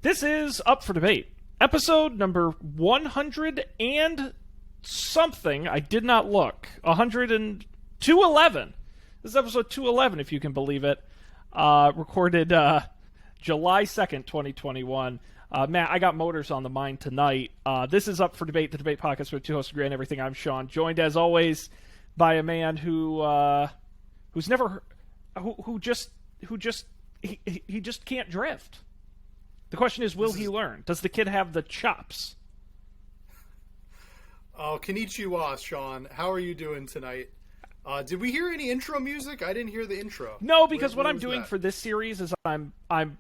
This is Up for Debate, episode number 100 and something. I did not look. 211. This is episode 211, if you can believe it. Recorded July 2nd, 2021. Matt, I got motors on the mind tonight. This is Up for Debate, the debate podcast with two hosts agree on everything. I'm Sean, joined as always by a man who just can't drift. The question is, will he learn? Does the kid have the chops? Oh, konnichiwa, Sean. How are you doing tonight? Did we hear any intro music? I didn't hear the intro. No, because what I'm doing for this series is I'm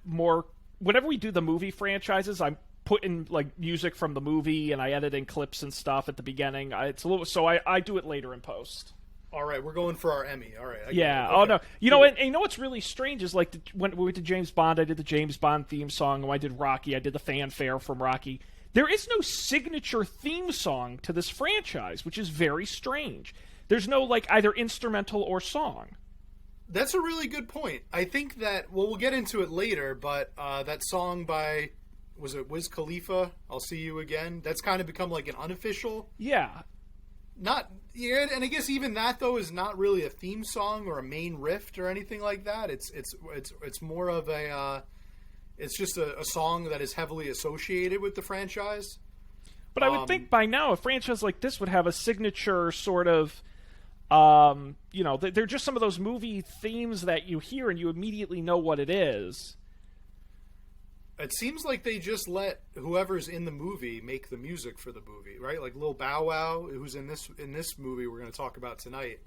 more... Whenever we do the movie franchises, I'm putting like music from the movie and I edit in clips and stuff at the beginning. It's a little... So I do it later in post. All right, we're going for our Emmy. All right. Yeah. Okay. Oh no. You know, and you know what's really strange is like when we went to James Bond, I did the James Bond theme song. When I did Rocky, I did the fanfare from Rocky. There is no signature theme song to this franchise, which is very strange. There's no like either instrumental or song. That's a really good point. I think that we'll get into it later, but that song by was it Wiz Khalifa? I'll See You Again. That's kind of become like an unofficial. Yeah. And I guess even that though is not really a theme song or a main riff or anything like that. It's more of a it's just a song that is heavily associated with the franchise. But I would think by now a franchise like this would have a signature sort of they're just some of those movie themes that you hear and you immediately know what it is. It seems like they just let whoever's in the movie make the music for the movie, right? Like Lil Bow Wow, who's in this movie we're going to talk about tonight.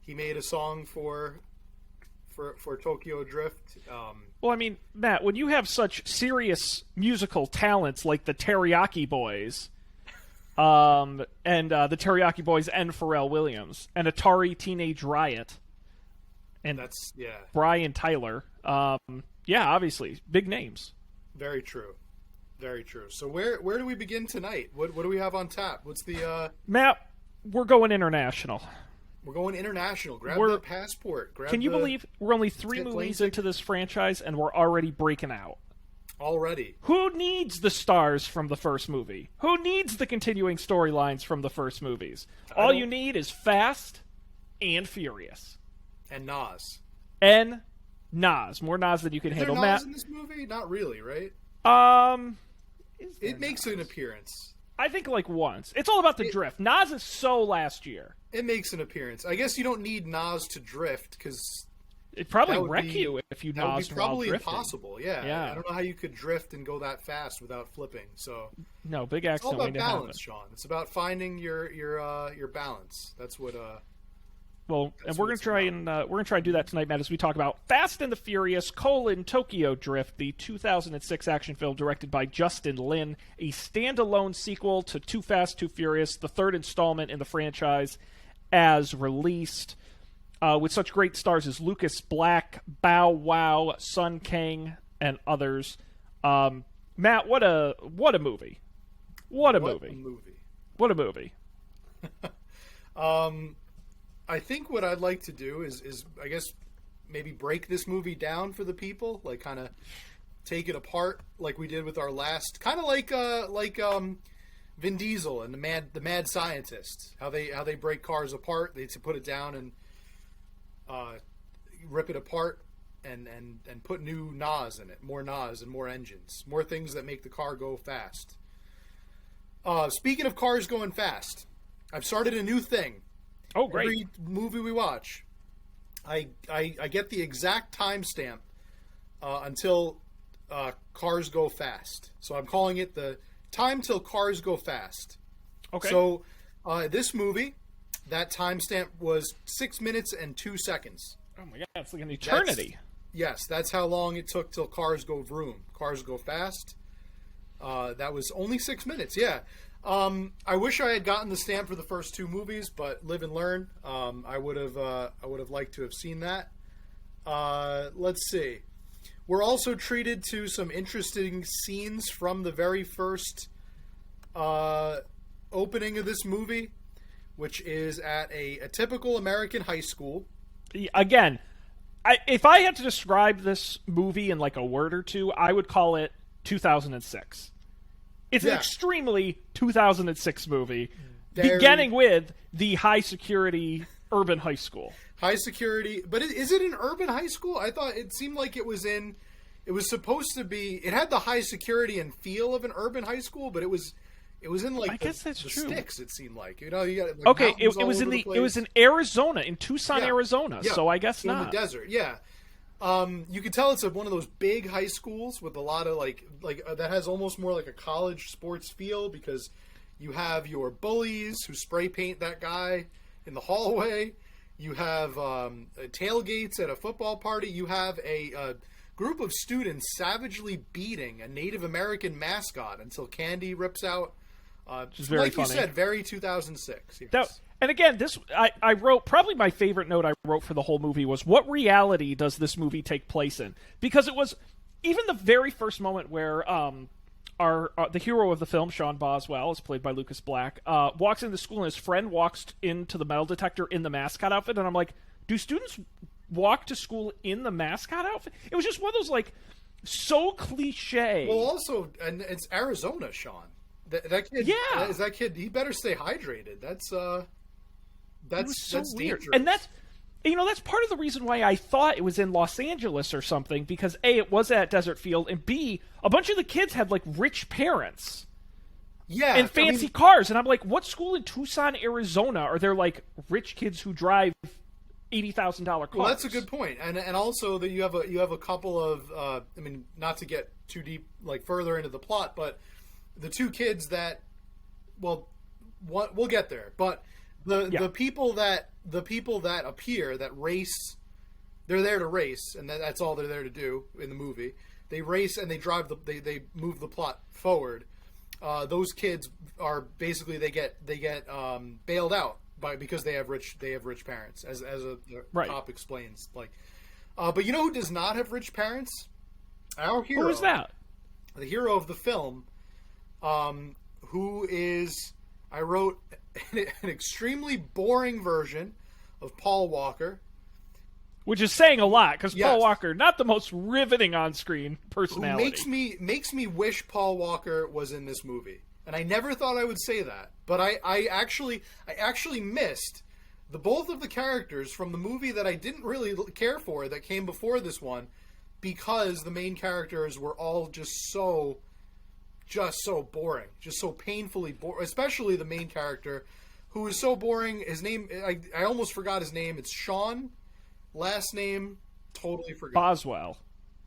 He made a song for Tokyo Drift. Well, I mean, Matt, when you have such serious musical talents like the Teriyaki Boys, and the Teriyaki Boys and Pharrell Williams, and Atari Teenage Riot, and Brian Tyler, obviously, big names. Very true. Very true. So where do we begin tonight? What do we have on tap? What's the... Matt, we're going international. We're going international. Grab that passport. Can you believe we're only 3 movies into this franchise and we're already breaking out? Already. Who needs the stars from the first movie? Who needs the continuing storylines from the first movies? All you need is Fast and Furious. And Nas. And Nas. More Nas than you can handle. Is there Nas Matt, in this movie? Not really, right? It makes an appearance. I think like once. It's all about the drift. Nas is so last year. It makes an appearance. I guess you don't need Nas to drift because it'd probably wreck you if you Nas while drifting. That would be probably impossible. Yeah. I don't know how you could drift and go that fast without flipping. So no, big accident. It's all about balance, Sean. It's about finding your balance. That's what. Well, and we're gonna try and do that tonight, Matt, as we talk about Fast and the Furious: Tokyo Drift, the 2006 action film directed by Justin Lin, a standalone sequel to Too Fast, Too Furious, the third installment in the franchise, as released, with such great stars as Lucas Black, Bow Wow, Sun Kang, and others. Matt, what a movie! What a movie! I think what I'd like to do is I guess maybe break this movie down for the people, like kind of take it apart like we did with our last, kind of like Vin Diesel and the mad scientist, how they break cars apart, they put it down and rip it apart and put new Nas in it, more Nas and more engines, more things that make the car go fast. Speaking of cars going fast, I've started a new thing. Oh, great. Every movie we watch, I get the exact timestamp until cars go fast. So I'm calling it the time till cars go fast. Okay. So this movie, that timestamp was 6 minutes and 2 seconds. Oh my God, it's like an eternity. That's how long it took till cars go vroom. Cars go fast. That was only 6 minutes, yeah. I wish I had gotten the stamp for the first 2 movies, but live and learn. I would have liked to have seen that. Let's see. We're also treated to some interesting scenes from the very first opening of this movie, which is at a typical American high school. Again, if I had to describe this movie in like a word or two, I would call it 2006. It's an extremely 2006 movie, Very... beginning with the high security urban high school. High security, but is it an urban high school? I thought it seemed like it was supposed to be. It had the high security and feel of an urban high school, but it was in like I guess that's the true. Sticks. It seemed like, you got like, okay. It was in it was in Arizona, in Tucson, Arizona. Yeah. So I guess in not the desert. Yeah, you could tell it's one of those big high schools with a lot of like that has almost more like a college sports feel, because you have your bullies who spray paint that guy in the hallway. You have tailgates at a football party. You have a group of students savagely beating a Native American mascot until candy rips out. Which is very like funny. You said, very 2006. Yes. And again, I wrote, probably my favorite note I wrote for the whole movie was, what reality does this movie take place in? Because it was, even the very first moment where the hero of the film, Sean Boswell, is played by Lucas Black, walks into school and his friend walks into the metal detector in the mascot outfit, and I'm like, do students walk to school in the mascot outfit? It was just one of those, like, so cliche. Well, also, and it's Arizona, Sean. That kid, that kid, he better stay hydrated. That's so weird. Dangerous. And that's part of the reason why I thought it was in Los Angeles or something, because A, it was at Desert Field, and B, a bunch of the kids had like rich parents. Yeah. And fancy cars. And I'm like, what school in Tucson, Arizona are there like rich kids who drive $80,000 cars? Well, that's a good point. And also that you have a couple of not to get too deep, like further into the plot, but the two kids that, well, we'll get there, but the people that appear, that race, they're there to race, and that's all they're there to do in the movie. They race and they drive they move the plot forward. Those kids are basically they get bailed out because they have rich parents, as the cop explains. Like, but you know who does not have rich parents? Our hero. Who is that? The hero of the film. Who is, I wrote an extremely boring version of Paul Walker. Which is saying a lot, because Paul Walker, not the most riveting on-screen personality. Who makes me wish Paul Walker was in this movie. And I never thought I would say that. But I actually missed both of the characters from the movie that I didn't really care for that came before this one, because the main characters were all just so boring, just so painfully boring, especially the main character, who is so boring. His name, I almost forgot his name. It's Sean, last name, totally forgot. Boswell.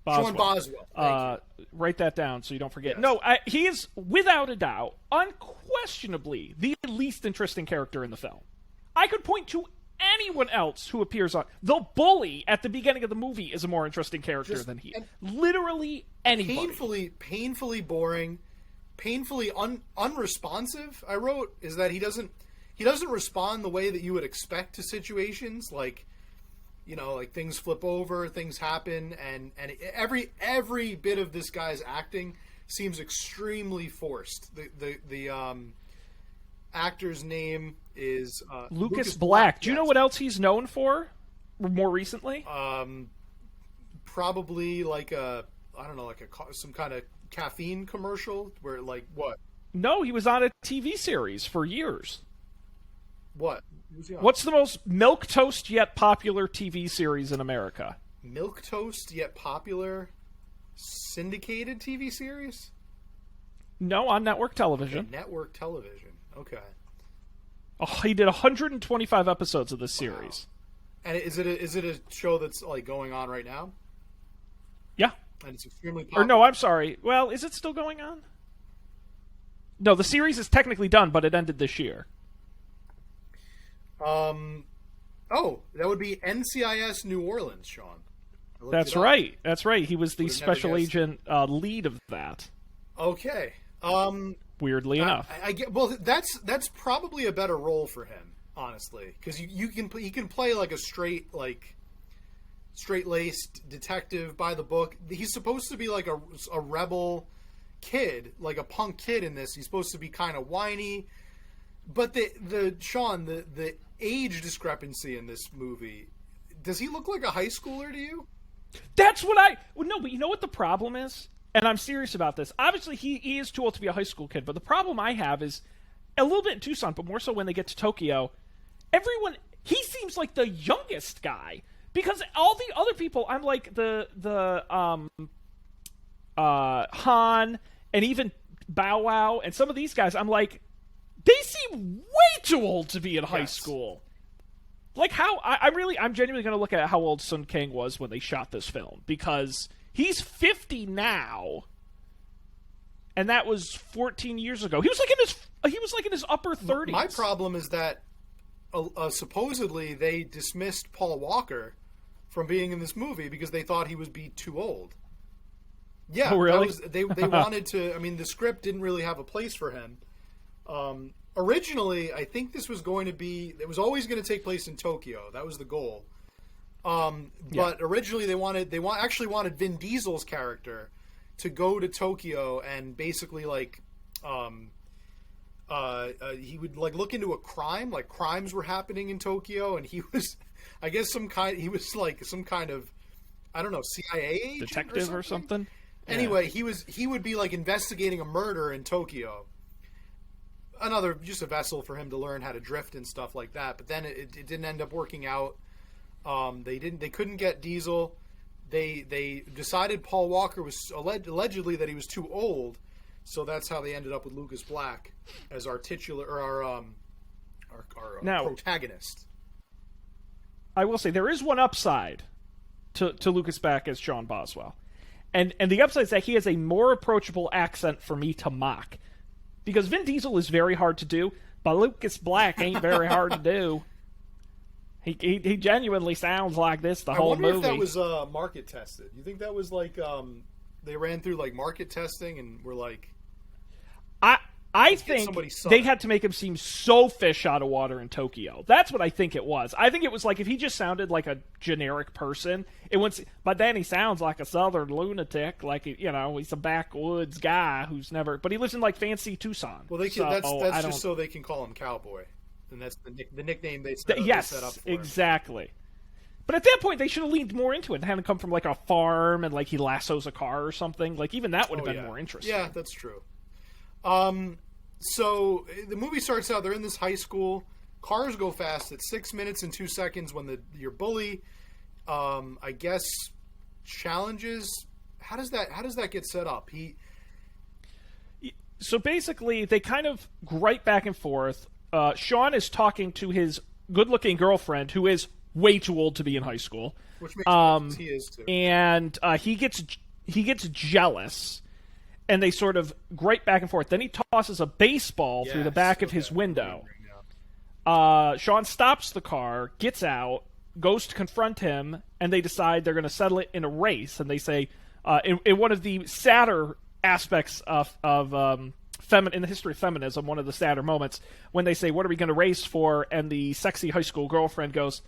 Sean Boswell. Write that down so you don't forget. Yes. No, he is, without a doubt, unquestionably, the least interesting character in the film. I could point to anyone else who appears on... The bully at the beginning of the movie is a more interesting character than he. Literally anybody. Painfully boring. Painfully unresponsive. I wrote is that he doesn't respond the way that you would expect to situations, like, like things flip over, things happen, and every bit of this guy's acting seems extremely forced. The actor's name is Lucas Black. Do you know what else he's known for more recently? Probably like some kind of caffeine commercial where, like, what? No, he was on a TV series for years. What? What's the most milquetoast yet popular TV series in America? Milquetoast yet popular syndicated TV series? No, on network television. Okay, network television. Okay. Oh, he did 125 episodes of this series. Wow. And is it a show that's like going on right now? Yeah. And it's extremely popular. Or no, I'm sorry. Well, is it still going on? No, the series is technically done, but it ended this year. Oh, that would be NCIS New Orleans, Sean. That's right. That's right. He was the special agent lead of that. Okay. Weirdly enough, I get. Well, that's probably a better role for him, honestly, because he can play like a straight-laced detective by the book. He's supposed to be like a rebel kid, like a punk kid in this. He's supposed to be kind of whiny, but the age discrepancy in this movie, does he look like a high schooler to you? That's what no, but you know what the problem is? and I'm serious about this. Obviously, he is too old to be a high school kid, but the problem I have is a little bit in Tucson, but more so when they get to Tokyo, he seems like the youngest guy. Because all the other people, I'm like Han and even Bow Wow and some of these guys, I'm like, they seem way too old to be in high school. Like I'm genuinely going to look at how old Sun Kang was when they shot this film, because he's 50 now, and that was 14 years ago. He was like in his upper 30s. My problem is that supposedly they dismissed Paul Walker from being in this movie because they thought he would be too old. Yeah, oh, really? They wanted to. I mean, the script didn't really have a place for him. Originally, I think this was going to be. It was always going to take place in Tokyo. That was the goal. But originally, they actually wanted Vin Diesel's character to go to Tokyo and basically like. He would like look into a crime, like crimes were happening in Tokyo, and he was, I guess, some kind of, I don't know, CIA agent detective or something. Anyway, he would be like investigating a murder in Tokyo. Just a vessel for him to learn how to drift and stuff like that. But then it didn't end up working out. They couldn't get Diesel. They decided Paul Walker was allegedly that he was too old. So that's how they ended up with Lucas Black as our titular, or our protagonist. I will say there is one upside to Lucas Black as Sean Boswell, and the upside is that he has a more approachable accent for me to mock, because Vin Diesel is very hard to do, but Lucas Black ain't very hard to do. He genuinely sounds like this the whole movie. I wonder if that was market tested. You think that was like they ran through like market testing and were like, I think they had to make him seem so fish out of water in Tokyo. That's what I think it was. I think it was like if he just sounded like a generic person, but then he sounds like a southern lunatic, like, you know, he's a backwoods guy who's never, but he lives in like fancy Tucson. Well, that's just so they can call him Cowboy, and that's the nickname they set up for him. Exactly. But at that point, they should have leaned more into it and had him come from like a farm and like he lassos a car or something. Like even that would have been more interesting. Yeah, that's true. So the movie starts out, they're in this high school. Cars go fast at 6 minutes and 2 seconds when your bully, I guess, challenges. How does that get set up? So basically, they kind of gripe back and forth. Sean is talking to his good-looking girlfriend, who is way too old to be in high school. Which makes sense. He is too. And he gets jealous. And they sort of gripe back and forth. Then he tosses a baseball through the back of his window. Sean stops the car, gets out, goes to confront him, and they decide they're going to settle it in a race. And they say, in one of the sadder aspects of in the history of feminism, one of the sadder moments, when they say, "What are we going to race for?" And the sexy high school girlfriend goes,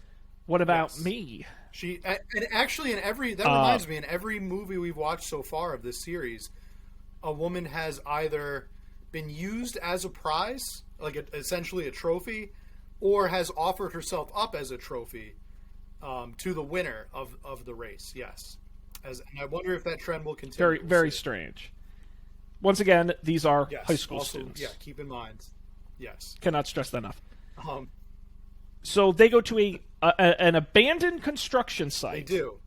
"What about me?" And actually, that reminds me, in every movie we've watched so far of this series, a woman has either been used as a prize, like essentially a trophy, or has offered herself up as a trophy to the winner of the race. Yes, and I wonder if that trend will continue. Very, very strange. Once again, these are high school students. Yeah, keep in mind. Yes, cannot stress that enough. So they go to an abandoned construction site. They do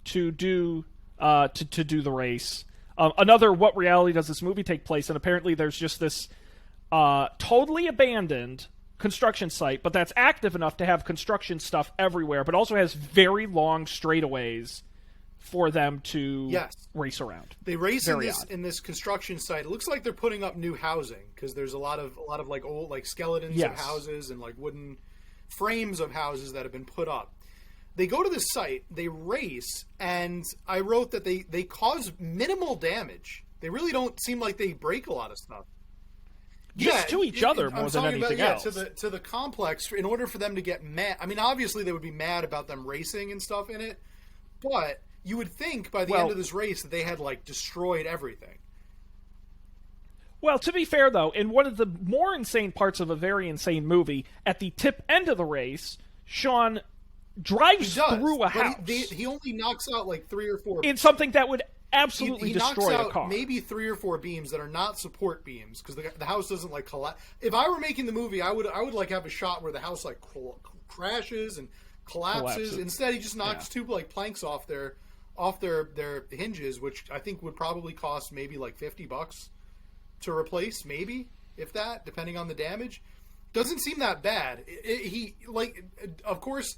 to do the race. Another what reality does this movie take place? And apparently there's just this totally abandoned construction site, but that's active enough to have construction stuff everywhere, but also has very long straightaways for them to race around. They race in this construction site. It looks like they're putting up new housing because there's a lot of like old like skeletons of houses and like wooden frames of houses that have been put up. They go to the site, they race, and I wrote that they cause minimal damage. They really don't seem like they break a lot of stuff. Just to each other more than anything else. To the complex, in order for them to get mad. I mean, obviously they would be mad about them racing and stuff in it, but you would think by the end of this race that they had like destroyed everything. Well, to be fair, though, in one of the more insane parts of a very insane movie, at the tip end of the race, Sean drives through a house. He only knocks out like 3 or 4 in something that would absolutely he destroy knocks a out car. maybe 3 or 4 beams that are not support beams because the house doesn't like collapse. If I were making the movie, I would like have a shot where the house like crashes and collapses. Instead, he just knocks 2 like planks off their hinges, which I think would probably cost maybe like $50 to replace, maybe if that, depending on the damage. Doesn't seem that bad. He like, of course,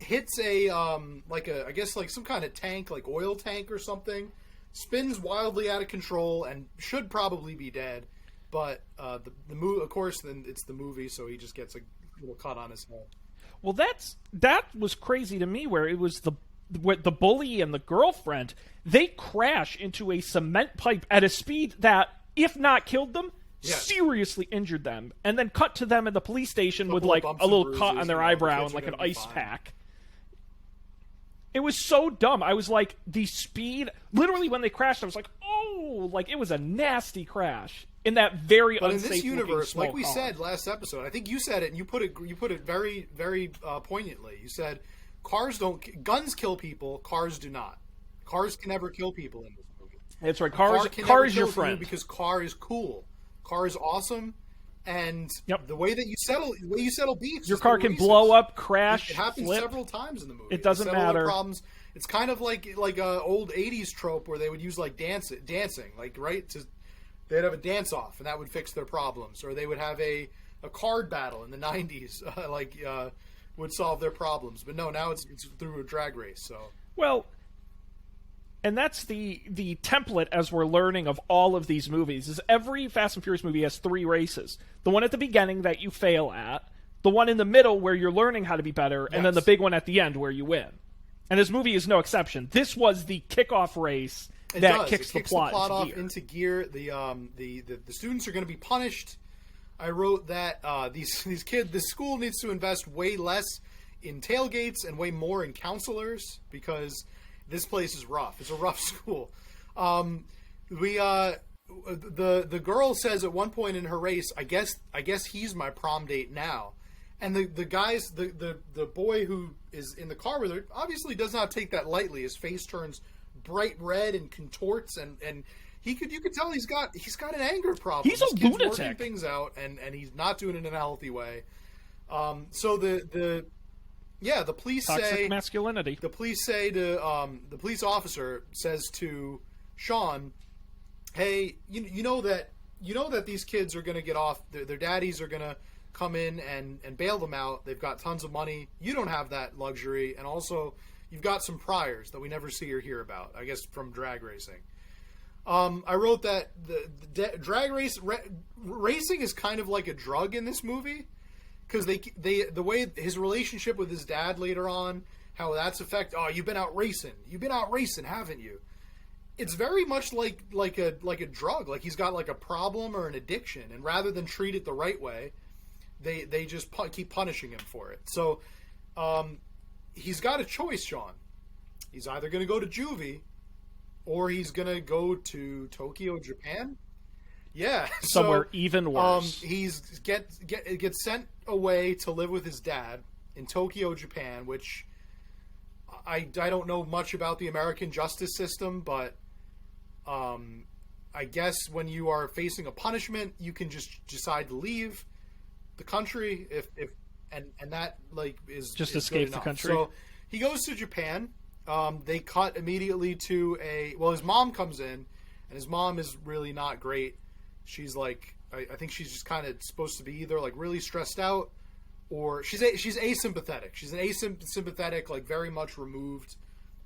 hits a I guess like some kind of tank, like oil tank or something, spins wildly out of control and should probably be dead. But the movie, of course, then it's the movie, so he just gets a little cut on his head. Well, that was crazy to me, where it was the bully and the girlfriend, they crash into a cement pipe at a speed that, if not killed them, seriously injured them, and then cut to them at the police station with like a little cut on their eyebrow and like an ice pack. It was so dumb. I was like, the speed, literally when they crashed, I was like, oh, like it was a nasty crash in that very unsafe in this universe, like we car. said last episode, I think you said it, and you put it very, very poignantly. You said guns kill people, cars do not. Cars can never kill people in this movie. That's right. Car is your friend because car is cool. Car is awesome, and yep. the way you settle beefs, your car can blow up, crash. It happens flip. several times in the movie. It doesn't matter. Problems. It's kind of like a old '80s trope where they would use like dancing, like right. They'd have a dance off, and that would fix their problems, or they would have a card battle in the '90s, would solve their problems. But no, now it's through a drag race. So well. And that's the template, as we're learning, of all of these movies, is every Fast and Furious movie has 3 races. The one at the beginning that you fail at, the one in the middle where you're learning how to be better, and then the big one at the end where you win. And this movie is no exception. This was the kickoff race that kicks the plot into gear. The students are going to be punished. I wrote that these kids, the school needs to invest way less in tailgates and way more in counselors, because this place is rough. It's a rough school. The girl says at one point in her race, I guess he's my prom date now. And the boy who is in the car with her obviously does not take that lightly. His face turns bright red and contorts, and you could tell he's got an anger problem. He's a lunatic. Working things out, and he's not doing it in a healthy way. So the police Toxic say masculinity. The police say to the police officer says to Sean, "Hey, you know that these kids are going to get off. Their daddies are going to come in and bail them out. They've got tons of money. You don't have that luxury, and also you've got some priors that we never see or hear about. I guess from drag racing." I wrote that the drag racing is kind of like a drug in this movie. Because the way his relationship with his dad later on, how that's you've been out racing, haven't you? It's very much like a drug. Like he's got like a problem or an addiction, and rather than treat it the right way, they just keep punishing him for it. So he's got a choice, Sean. He's either going to go to juvie, or he's going to go to Tokyo, Japan. Yeah, somewhere even worse. He's gets sent away to live with his dad in Tokyo, Japan, which I don't know much about the American justice system, but I guess when you are facing a punishment, you can just decide to leave the country and that like is just is escape the country. So he goes to Japan. They cut immediately to his mom comes in, and his mom is really not great. She's like, I think she's just kind of supposed to be either like really stressed out, or she's asympathetic. She's an asympathetic, like very much removed,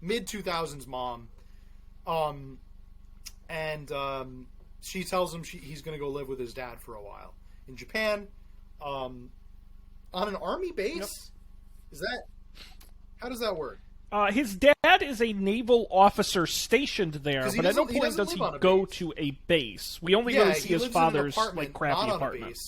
mid-2000s mom. She tells him he's going to go live with his dad for a while in Japan, on an army base. Yep. How does that work? His dad is a naval officer stationed there, but at no point does he go to a base. We only really see his father's like crappy apartment.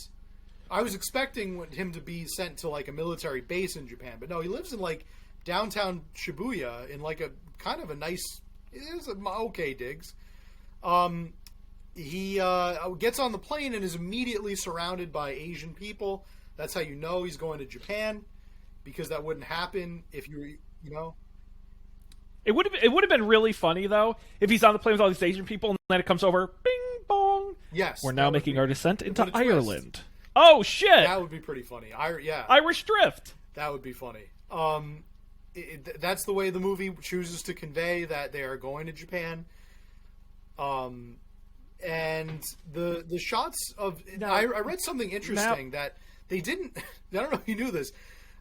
I was expecting him to be sent to like a military base in Japan, but no, he lives in like downtown Shibuya in like a kind of a nice, it is an okay digs. He gets on the plane and is immediately surrounded by Asian people. That's how you know he's going to Japan, because that wouldn't happen if you know. It would have been really funny though if he's on the plane with all these Asian people and then it comes over, bing bong. Yes, We're now making our descent into put a Ireland. twist. Oh shit! That would be pretty funny. Irish drift. That would be funny. That's the way the movie chooses to convey that they are going to Japan. And the shots of I read something interesting that they didn't. I don't know if you knew this.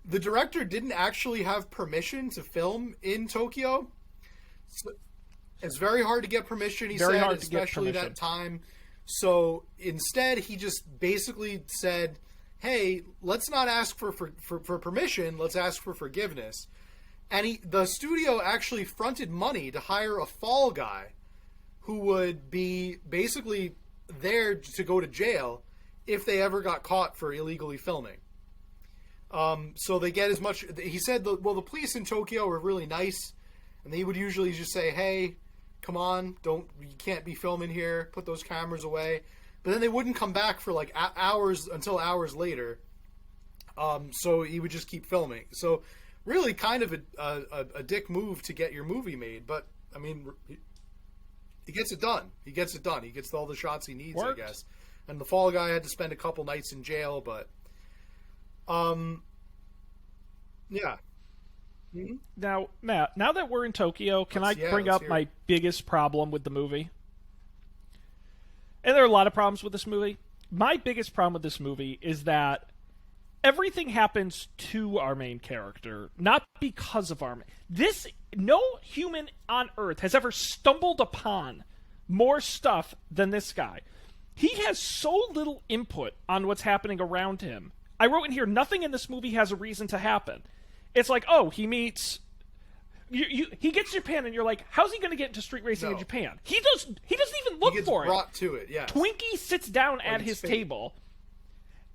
The director didn't actually have permission to film in Tokyo. So it's very hard to get permission. He said, especially that time. So instead, he just basically said, "Hey, let's not ask for permission. Let's ask for forgiveness." And the studio actually fronted money to hire a fall guy who would be basically there to go to jail if they ever got caught for illegally filming. So they get as much. He said, the police in Tokyo were really nice, and they would usually just say, "Hey, come on, you can't be filming here. Put those cameras away." But then they wouldn't come back for like hours until hours later. So he would just keep filming. So really, kind of a dick move to get your movie made. But I mean, he gets it done. He gets all the shots he needs, I guess. And the fall guy had to spend a couple nights in jail, but. Yeah. Mm-hmm. Now, Matt, now that we're in Tokyo, can I bring up my biggest problem with the movie? And there are a lot of problems with this movie. My biggest problem with this movie is that everything happens to our main character, not because of our no human on Earth has ever stumbled upon more stuff than this guy. He has so little input on what's happening around him. I wrote in here, nothing in this movie has a reason to happen. It's like, oh, he meets... he gets to Japan, and you're like, how's he going to get into street racing in Japan? He doesn't even look for it. He gets brought to it, yeah. Twinkie sits down at his table,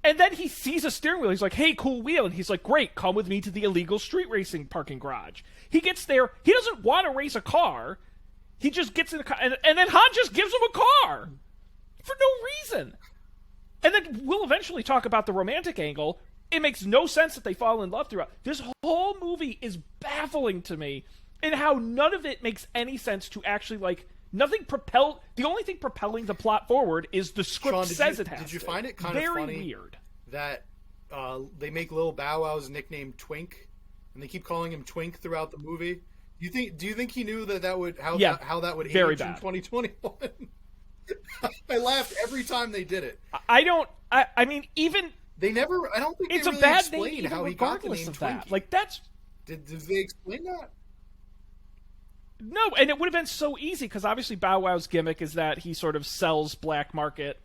and then he sees a steering wheel. He's like, hey, cool wheel. And he's like, great, come with me to the illegal street racing parking garage. He gets there. He doesn't want to race a car. He just gets in the car, and then Han just gives him a car for no reason. And then we'll eventually talk about the romantic angle. It makes no sense that they fall in love throughout. This whole movie is baffling to me in how none of it makes any sense to actually, like, nothing propel... The only thing propelling the plot forward is the script it has Did you find it kind of funny very weird that they make Lil Bow Wow's nickname Twink, and they keep calling him Twink throughout the movie? Do you think he knew that would how that would age in 2021? I laughed every time they did it. I mean, even... They never... I don't think it's they really a bad explained name, how he got the name of Twinkie. that. Like, that's... Did they explain that? No, and it would have been so easy, because obviously Bow Wow's gimmick is that he sort of sells black market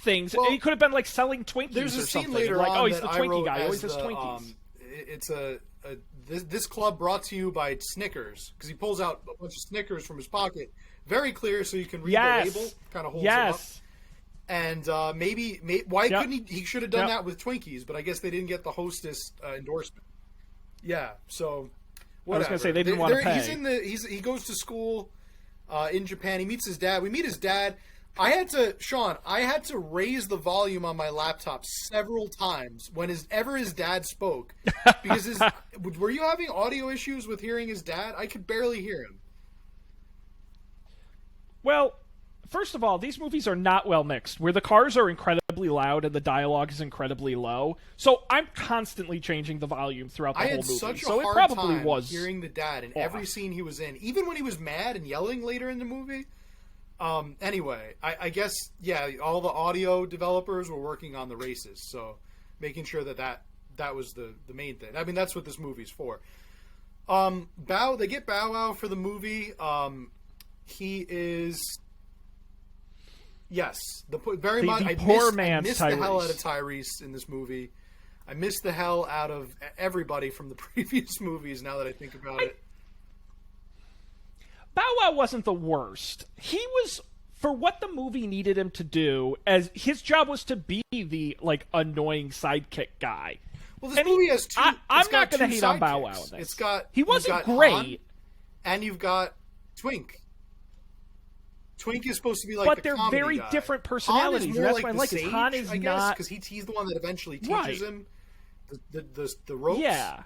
things. Well, he could have been, like, selling Twinkies there's a or scene something. later like, on oh, he's that the I Twinkie wrote guy. He as always has Twinkies. It's this club brought to you by Snickers, because he pulls out a bunch of Snickers from his pocket. Very clear, so you can read the label. Kind of holds it up. And why couldn't he should have done that with Twinkies, but I guess they didn't get the hostess endorsement. Yeah, so whatever. I was going to say they didn't want to pay. He goes to school in Japan. He meets his dad. We meet his dad. I had to raise the volume on my laptop several times whenever his dad spoke, because were you having audio issues with hearing his dad? I could barely hear him. Well, first of all, these movies are not well mixed, where the cars are incredibly loud and the dialogue is incredibly low. So I'm constantly changing the volume throughout the whole movie. Such a so hard it probably time was hearing the dad in every scene he was in, even when he was mad and yelling later in the movie. Anyway, I guess, all the audio developers were working on the races, so making sure that was the main thing. I mean, that's what this movie's for. They get Bow Wow for the movie. He is... Yes, very much. I missed the hell out of Tyrese in this movie. I missed the hell out of everybody from the previous movies, now that I think about it. Bow Wow wasn't the worst. He was, for what the movie needed him to do, as his job was to be the, like, annoying sidekick guy. Well, this movie has two. I'm not going to hate on Bow Wow in this. He wasn't great. Han, and you've got Twink. Twink is supposed to be like but the they're comedy very guy. different personalities. Han is more that's like what I the like. sage, Han is I guess, not because he's the one that eventually teaches him the ropes. Yeah.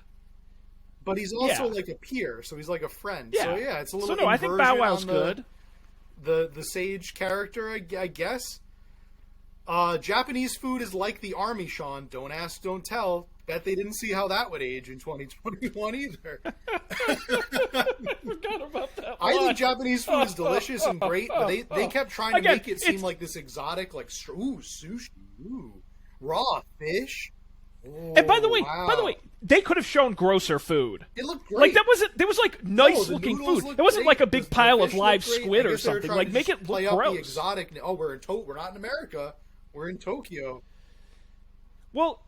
but he's also Yeah. like a peer, so he's like a friend. Yeah. So yeah, it's a little. So no, I think Bow inversion Wow's on good. The sage character, I guess. Japanese food is like the army, Sean. Don't ask, don't tell. Bet they didn't see how that would age in 2021 either. I forgot about that. I think Japanese food is delicious and great, but they kept trying to Again, make it seem like this exotic, like sushi, raw fish. Oh, And by the way, wow. they could have shown grosser food. It looked great. Like that wasn't. There was like nice the looking noodles food. looked It wasn't great. like a big The pile of fish live looked great. squid I or guess they were something. trying Like to make just it play look up the gross. exotic. Oh, we're not in America. We're in Tokyo. Well,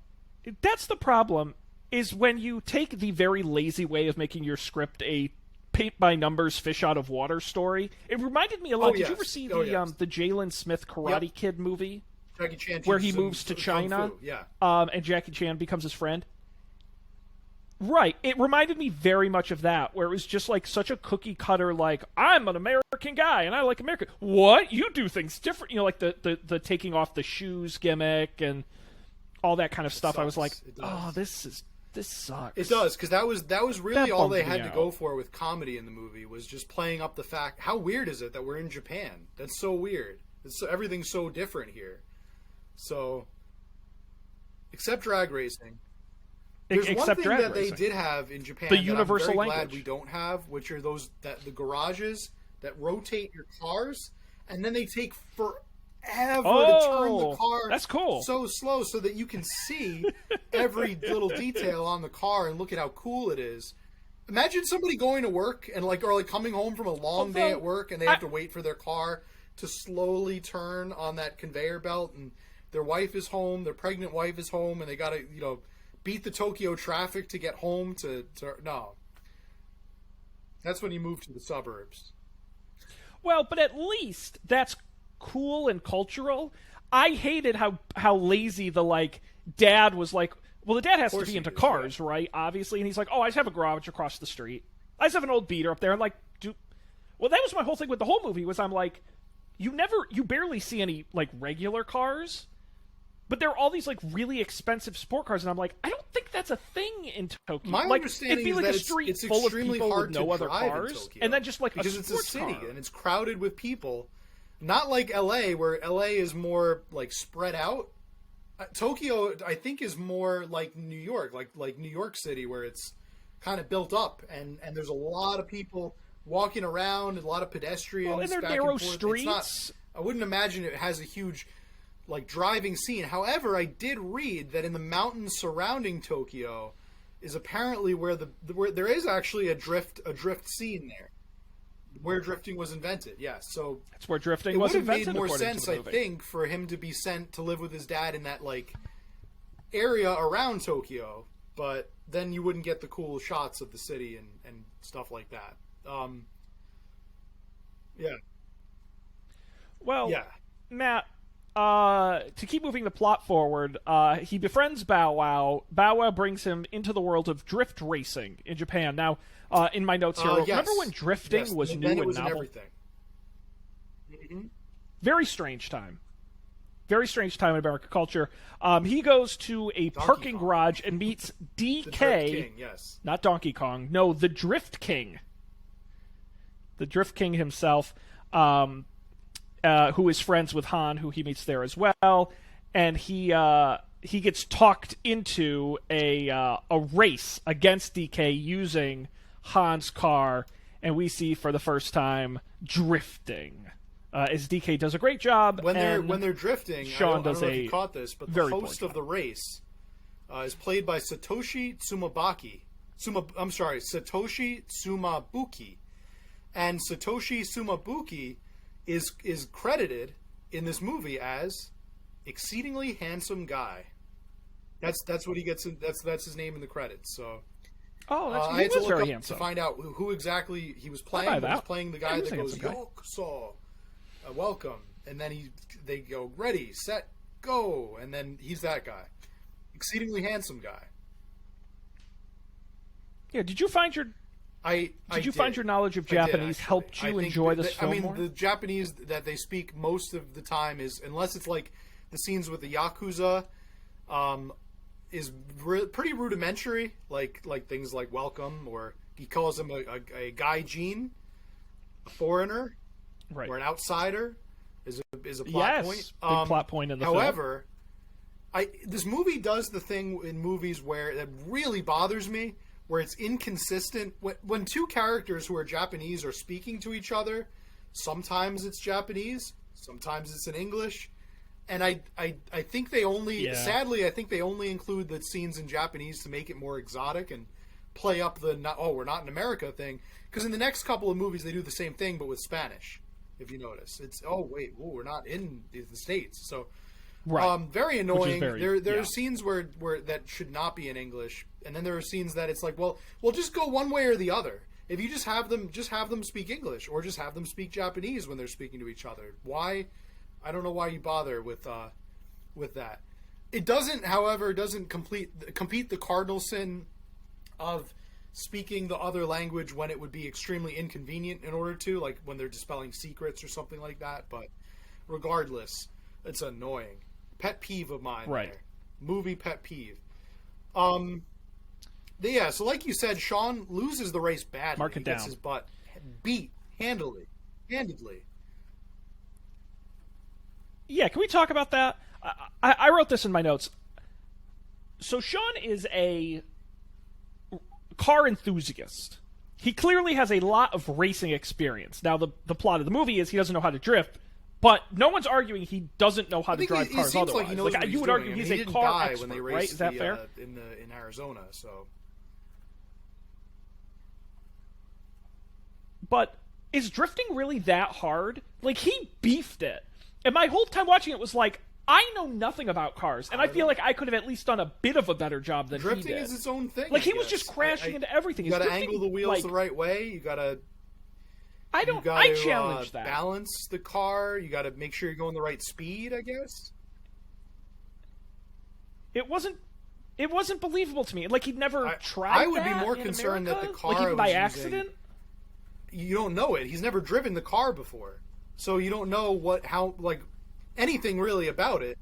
that's the problem. Is when you take the very lazy way of making your script a paint by numbers fish out of water story. It reminded me a lot. Oh, Did yes. you ever see Oh, the yes. the Jalen Smith Karate Yep. Kid movie Jackie Chan where he teaches him moves to kung China? fu. Yeah. And Jackie Chan becomes his friend. Right. It reminded me very much of that, where it was just like such a cookie cutter, like, I'm an American guy and I like America. What? You do things different. You know, like the taking off the shoes gimmick and all that kind of stuff. I was like, It does. oh, this sucks. It does, because that was really That all bummed they me had to out. go for with comedy in the movie, was just playing up the fact, how weird is it that we're in Japan? That's so weird. Everything's so different here. So, except drag racing. There's one Except thing drag that racing. they did have in Japan The that universal I'm very language. glad we don't have, which are the garages that rotate your cars, and then they take forever to turn the car. That's cool. So slow, so that you can see every little detail on the car and look at how cool it is. Imagine somebody going to work and or coming home from a long day at work, and they have to wait for their car to slowly turn on that conveyor belt, and their wife is home, their pregnant wife is home, and they got to beat the Tokyo traffic to get home to no. That's when you move to the suburbs. Well, but at least that's cool and cultural. I hated how lazy the dad was like. Well, the dad has to be into cars, right? Obviously, and he's like, "Oh, I just have a garage across the street. I just have an old beater up there." And well, that was my whole thing with the whole movie. Was I'm like, you barely see any regular cars, but there are all these really expensive sport cars, and I'm like, I don't think that's a thing in Tokyo. My understanding it'd be is like that a street it's full of extremely people hard with no to other drive cars, in Tokyo, and then just because a it's sports a city car. and it's crowded with people. Not like LA, where LA is more spread out. Tokyo, I think, is more like New York, like New York City, where it's kind of built up, and there's a lot of people walking around, and a lot of pedestrians. Well, and they're back narrow and forth. streets. I wouldn't imagine it has a huge driving scene. However, I did read that in the mountains surrounding Tokyo is apparently where there is actually a drift scene there, where drifting was invented. Yes, so That's where drifting it was would have invented. made more according sense, to the I movie. think, for him to be sent to live with his dad in that area around Tokyo. But then you wouldn't get the cool shots of the city and stuff like that. Yeah. Well, Yeah. Matt, to keep moving the plot forward, he befriends Bow Wow. Bow Wow brings him into the world of drift racing in Japan. Now, in my notes here, Yes. remember when drifting Yes. was Then new it and was in novel? everything. Mhm. Very strange time. Very strange time in American culture. He goes to a parking Kong. garage and meets The DK. Drift King, yes. Not Donkey Kong. No, the Drift King. The Drift King himself, who is friends with Han, who he meets there as well, and he gets talked into a race against DK using Han's car, and we see for the first time drifting. As DK does a great job When and they're drifting, Sean I don't does know if a you caught this, but the very poor host of job. the race is played by Satoshi Tsumabuki. And Satoshi Tsumabuki is credited in this movie as exceedingly handsome guy. That's what he gets. That's his name in the credits. So Oh, I he had to was look very up handsome. to find out who exactly he was playing. buy He was that. playing the Yeah, guy he was that a goes handsome guy. Yokuso, welcome, and then they go ready, set, go, and then he's that guy, exceedingly handsome guy. Yeah, did you find your Did you find your knowledge of Japanese helped you enjoy this film more? The Japanese that they speak most of the time is, unless it's like the scenes with the Yakuza, is pretty rudimentary, like things like welcome, or he calls him a gaijin, a foreigner, Right. or an outsider, is a plot point. Big plot point in the however, this movie does the thing in movies where that really bothers me, where it's inconsistent. When two characters who are Japanese are speaking to each other, sometimes it's Japanese, sometimes it's in English. And I think they only, sadly, I think they only include the scenes in Japanese to make it more exotic and play up the, we're not in America thing. Because in the next couple of movies, they do the same thing, but with Spanish, if you notice. It's, we're not in the States. So, right. Very annoying. There are yeah. scenes where that should not be in English. And then there are scenes that it's like, well, just go one way or the other. If you just have them speak English, or just have them speak Japanese when they're speaking to each other. Why? I don't know why you bother with that. It doesn't, however, compete the cardinal sin of speaking the other language when it would be extremely inconvenient in order to, like when they're dispelling secrets or something like that. But regardless, it's annoying. Pet peeve of mine. Right. There. Movie pet peeve. Yeah, so like you said, Sean loses the race badly. Mark it down. He gets his butt beat handedly. Yeah, can we talk about that? I wrote this in my notes. So Sean is a car enthusiast. He clearly has a lot of racing experience. Now, the plot of the movie is he doesn't know how to drift, but no one's arguing he doesn't know how to drive cars seems otherwise. like he knows what you he's would doing. argue I mean, he's he a didn't car die expert, when they right? raced Is that fair? in Arizona, so. But is drifting really that hard? Like, he beefed it. And my whole time watching it was like, I know nothing about cars, and I feel like I could have at least done a bit of a better job than he did. Drifting is its own thing. Like, he was just crashing into everything. You got to angle the wheels the right way. You got to. I challenge that. Balance the car. You got to make sure you're going the right speed, I guess. It wasn't believable to me. Like, he'd never tried. I would be more concerned America? that the car like, even by accident. You don't know it. He's never driven the car before, so you don't know how anything really about it.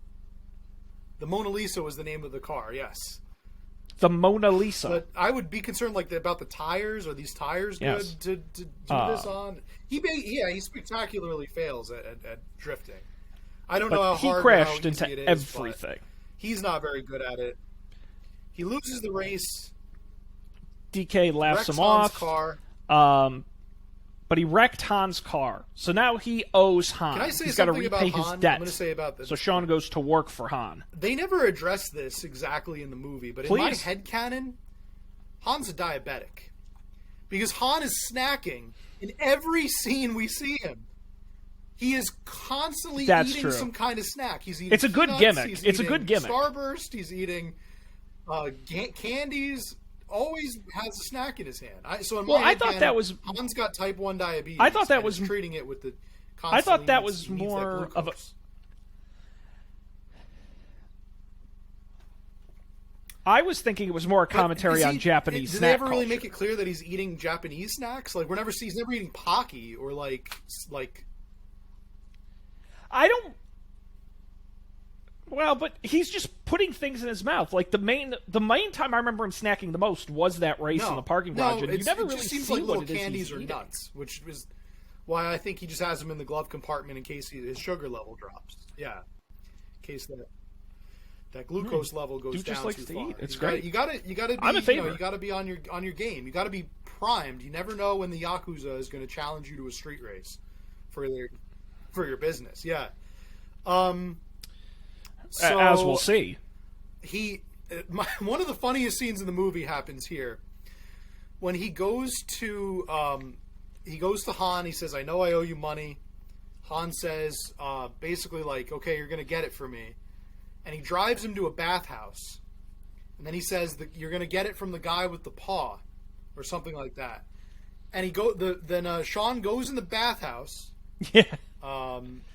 The Mona Lisa was the name of the car. Yes. The Mona Lisa. But I would be concerned about the tires. Are these tires good to do this on? He spectacularly fails at drifting. I don't know how hard he crashed into it is, everything. He's not very good at it. He loses the race. DK laughs him off. Car. But he wrecked Han's car, so now he owes Han. Can I say He's got to something repay about his Han? debt. I'm going to say about this. So Sean goes to work for Han. They never address this exactly in the movie, but in my headcanon, Han's a diabetic. Because Han is snacking in every scene we see him. He is constantly eating some kind of snack. He's eating It's a good gimmick. It's a good gimmick. Starburst. He's eating candies. Always has a snack in his hand. I thought that was Han's got type 1 diabetes. I thought that was treating it with the. I thought that was more of a. I was thinking it was more a commentary on Japanese snack culture. Do they ever really culture. make it clear that he's eating Japanese snacks? Like he's never eating Pocky or like. I don't. Well, but he's just putting things in his mouth. Like the main time I remember him snacking the most was that race in the parking garage, and you never really seems see like little what it is candies or eating. nuts, which is why I think he just has them in the glove compartment in case his sugar level drops. Yeah, in case that glucose level goes Dude down just likes too to far. Eat. It's great. You got to be. I'm in favor. You got to be on your game. You got to be primed. You never know when the Yakuza is going to challenge you to a street race for your business. Yeah. So, as we'll see. One of the funniest scenes in the movie happens here when he goes to Han. He says, "I know I owe you money." Han says, basically like, "Okay, you're gonna get it for me," and he drives him to a bathhouse, and then he says that you're gonna get it from the guy with the paw, or something like that. And then Sean goes in the bathhouse. Yeah.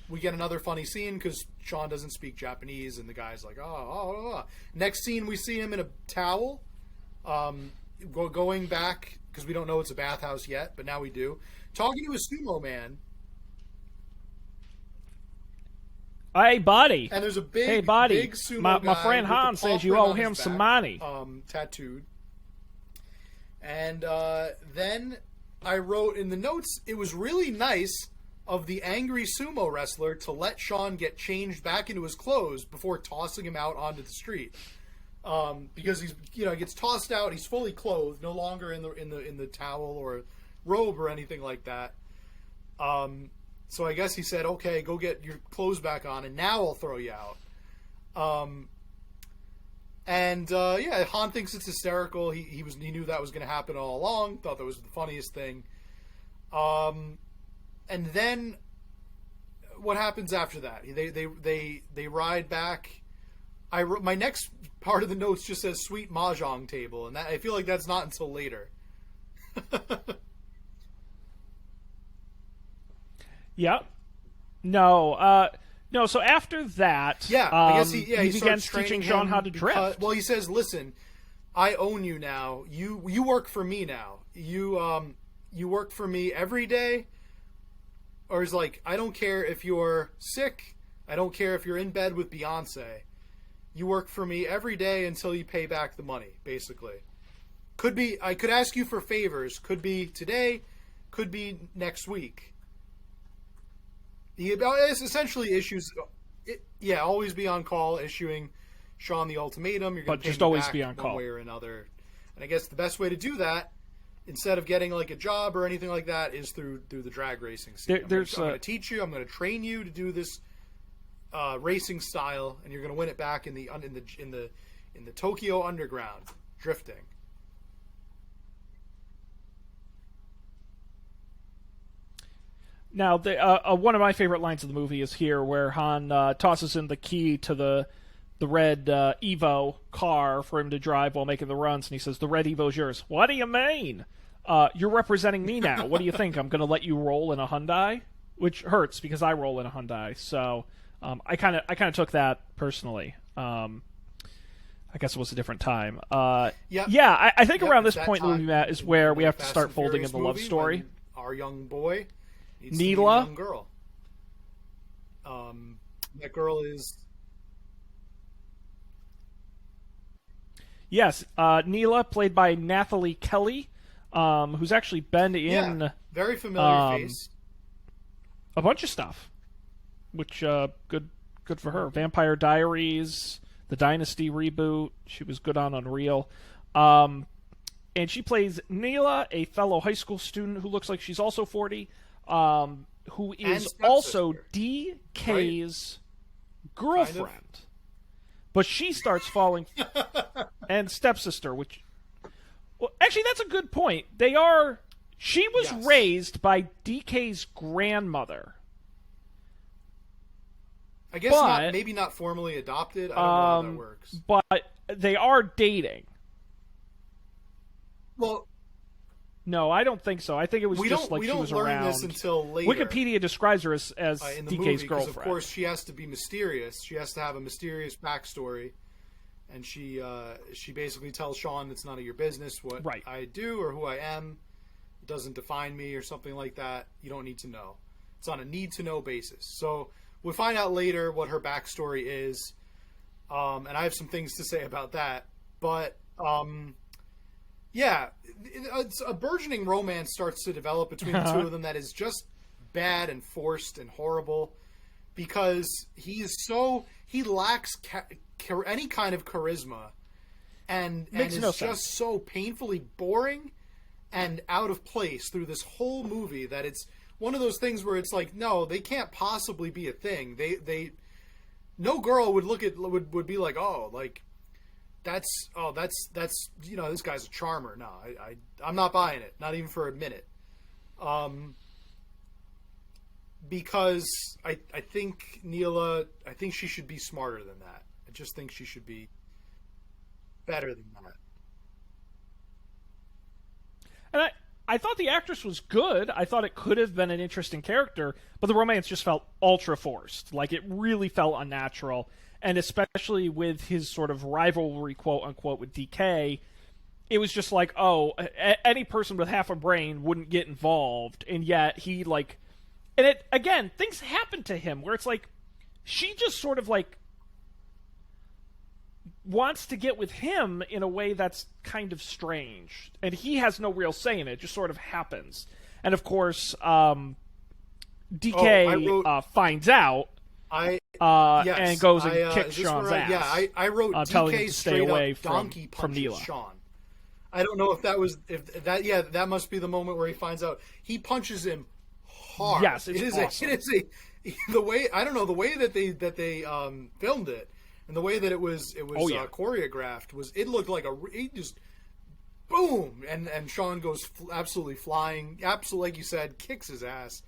We get another funny scene because Sean doesn't speak Japanese, and the guy's like, oh. Next scene, we see him in a towel, going back, because we don't know it's a bathhouse yet, but now we do, talking to a sumo man. Hey, buddy. And there's a big, hey, buddy. big sumo my guy friend with the Han paw says you print owe on him his some back, money. Tattooed. And then I wrote in the notes, it was really nice of the angry sumo wrestler to let Sean get changed back into his clothes before tossing him out onto the street. Because he's, he gets tossed out. He's fully clothed, no longer in the towel or robe or anything like that. So I guess he said, "Okay, go get your clothes back on, and now I'll throw you out." Han thinks it's hysterical. He knew that was going to happen all along. Thought that was the funniest thing. And then what happens after that? They ride back. My next part of the notes just says "sweet mahjong table," and I feel like that's not until later. Yep. No. No. So after that, I guess he begins starts training teaching Sean how to drift. Well, he says, "Listen, I own you now. You work for me now. You work for me every day." Or he's like, "I don't care if you're sick. I don't care if you're in bed with Beyonce. You work for me every day until you pay back the money." Basically, I could ask you for favors. Could be today. Could be next week. He essentially issues, always be on call, issuing Sean the ultimatum. You're going to just pay me always back be on call, one way or another. And I guess the best way to do that, instead of getting like a job or anything like that, is through the drag racing scene. I'm going to teach you. I'm going to train you to do this racing style, and you're going to win it back in the Tokyo Underground drifting. Now, one of my favorite lines of the movie is here, where Han tosses him the key to the red Evo car for him to drive while making the runs, and he says, "The red Evo's yours." "What do you mean? You're representing me now. What do you think? I'm going to let you roll in a Hyundai?" Which hurts because I roll in a Hyundai, so I kind of took that personally. I guess it was a different time. I think around this point in the movie, Matt, is where we have to start folding in the love story. Our young boy needs Neela, to meet a young girl. That girl is... Yes, Neela, played by Nathalie Kelly, who's actually been in very familiar face, a bunch of stuff, which good for her. Vampire Diaries, the Dynasty reboot. She was good on Unreal, and she plays Neela, a fellow high school student who looks like she's also 40, who is also DK's girlfriend. Kind of. But she starts falling, and stepsister, which, well, actually, that's a good point. She was raised by DK's grandmother. I guess maybe not formally adopted. I don't know how that works. But they are dating. Well, no, I don't think so. I think it was just like she was around. We don't learn this until later. Wikipedia describes her as in the DK's movie, girlfriend. Of course, she has to be mysterious. She has to have a mysterious backstory, and she basically tells Sean it's none of your business what I do or who I am. It doesn't define me or something like that. You don't need to know. It's on a need-to-know basis. So we'll find out later what her backstory is, and I have some things to say about that. But it's a burgeoning romance starts to develop between the two of them that is just bad and forced and horrible, because he lacks any kind of charisma, and is just so painfully boring and out of place through this whole movie that it's one of those things where it's like, no, they can't possibly be a thing. They no girl would be like, oh, like that's this guy's a charmer. No, I'm not buying it, not even for a minute. Because I think Neela, I think she should be smarter than that. I just think she should be better than that. And I thought the actress was good. I thought it could have been an interesting character, but the romance just felt ultra forced. Like, it really felt unnatural. And especially with his sort of rivalry, quote unquote, with DK, it was just like, oh, any person with half a brain wouldn't get involved. And yet he, like, and it, again, things happen to him where it's like, she just sort of like wants to get with him in a way that's kind of strange, and he has no real say in it. It just sort of happens. And of course, DK finds out and goes and kicks Sean's ass. Yeah, I wrote telling him DK to stay straight away up donkey from punches Neela. Sean. I don't know if that was that must be the moment where he finds out. He punches him hard. Yes, it's awesome. It is the way, I don't know, the way that they filmed it and the way that it was choreographed was, it looked like he just boom, and Sean goes absolutely flying, absolutely, like you said, kicks his ass.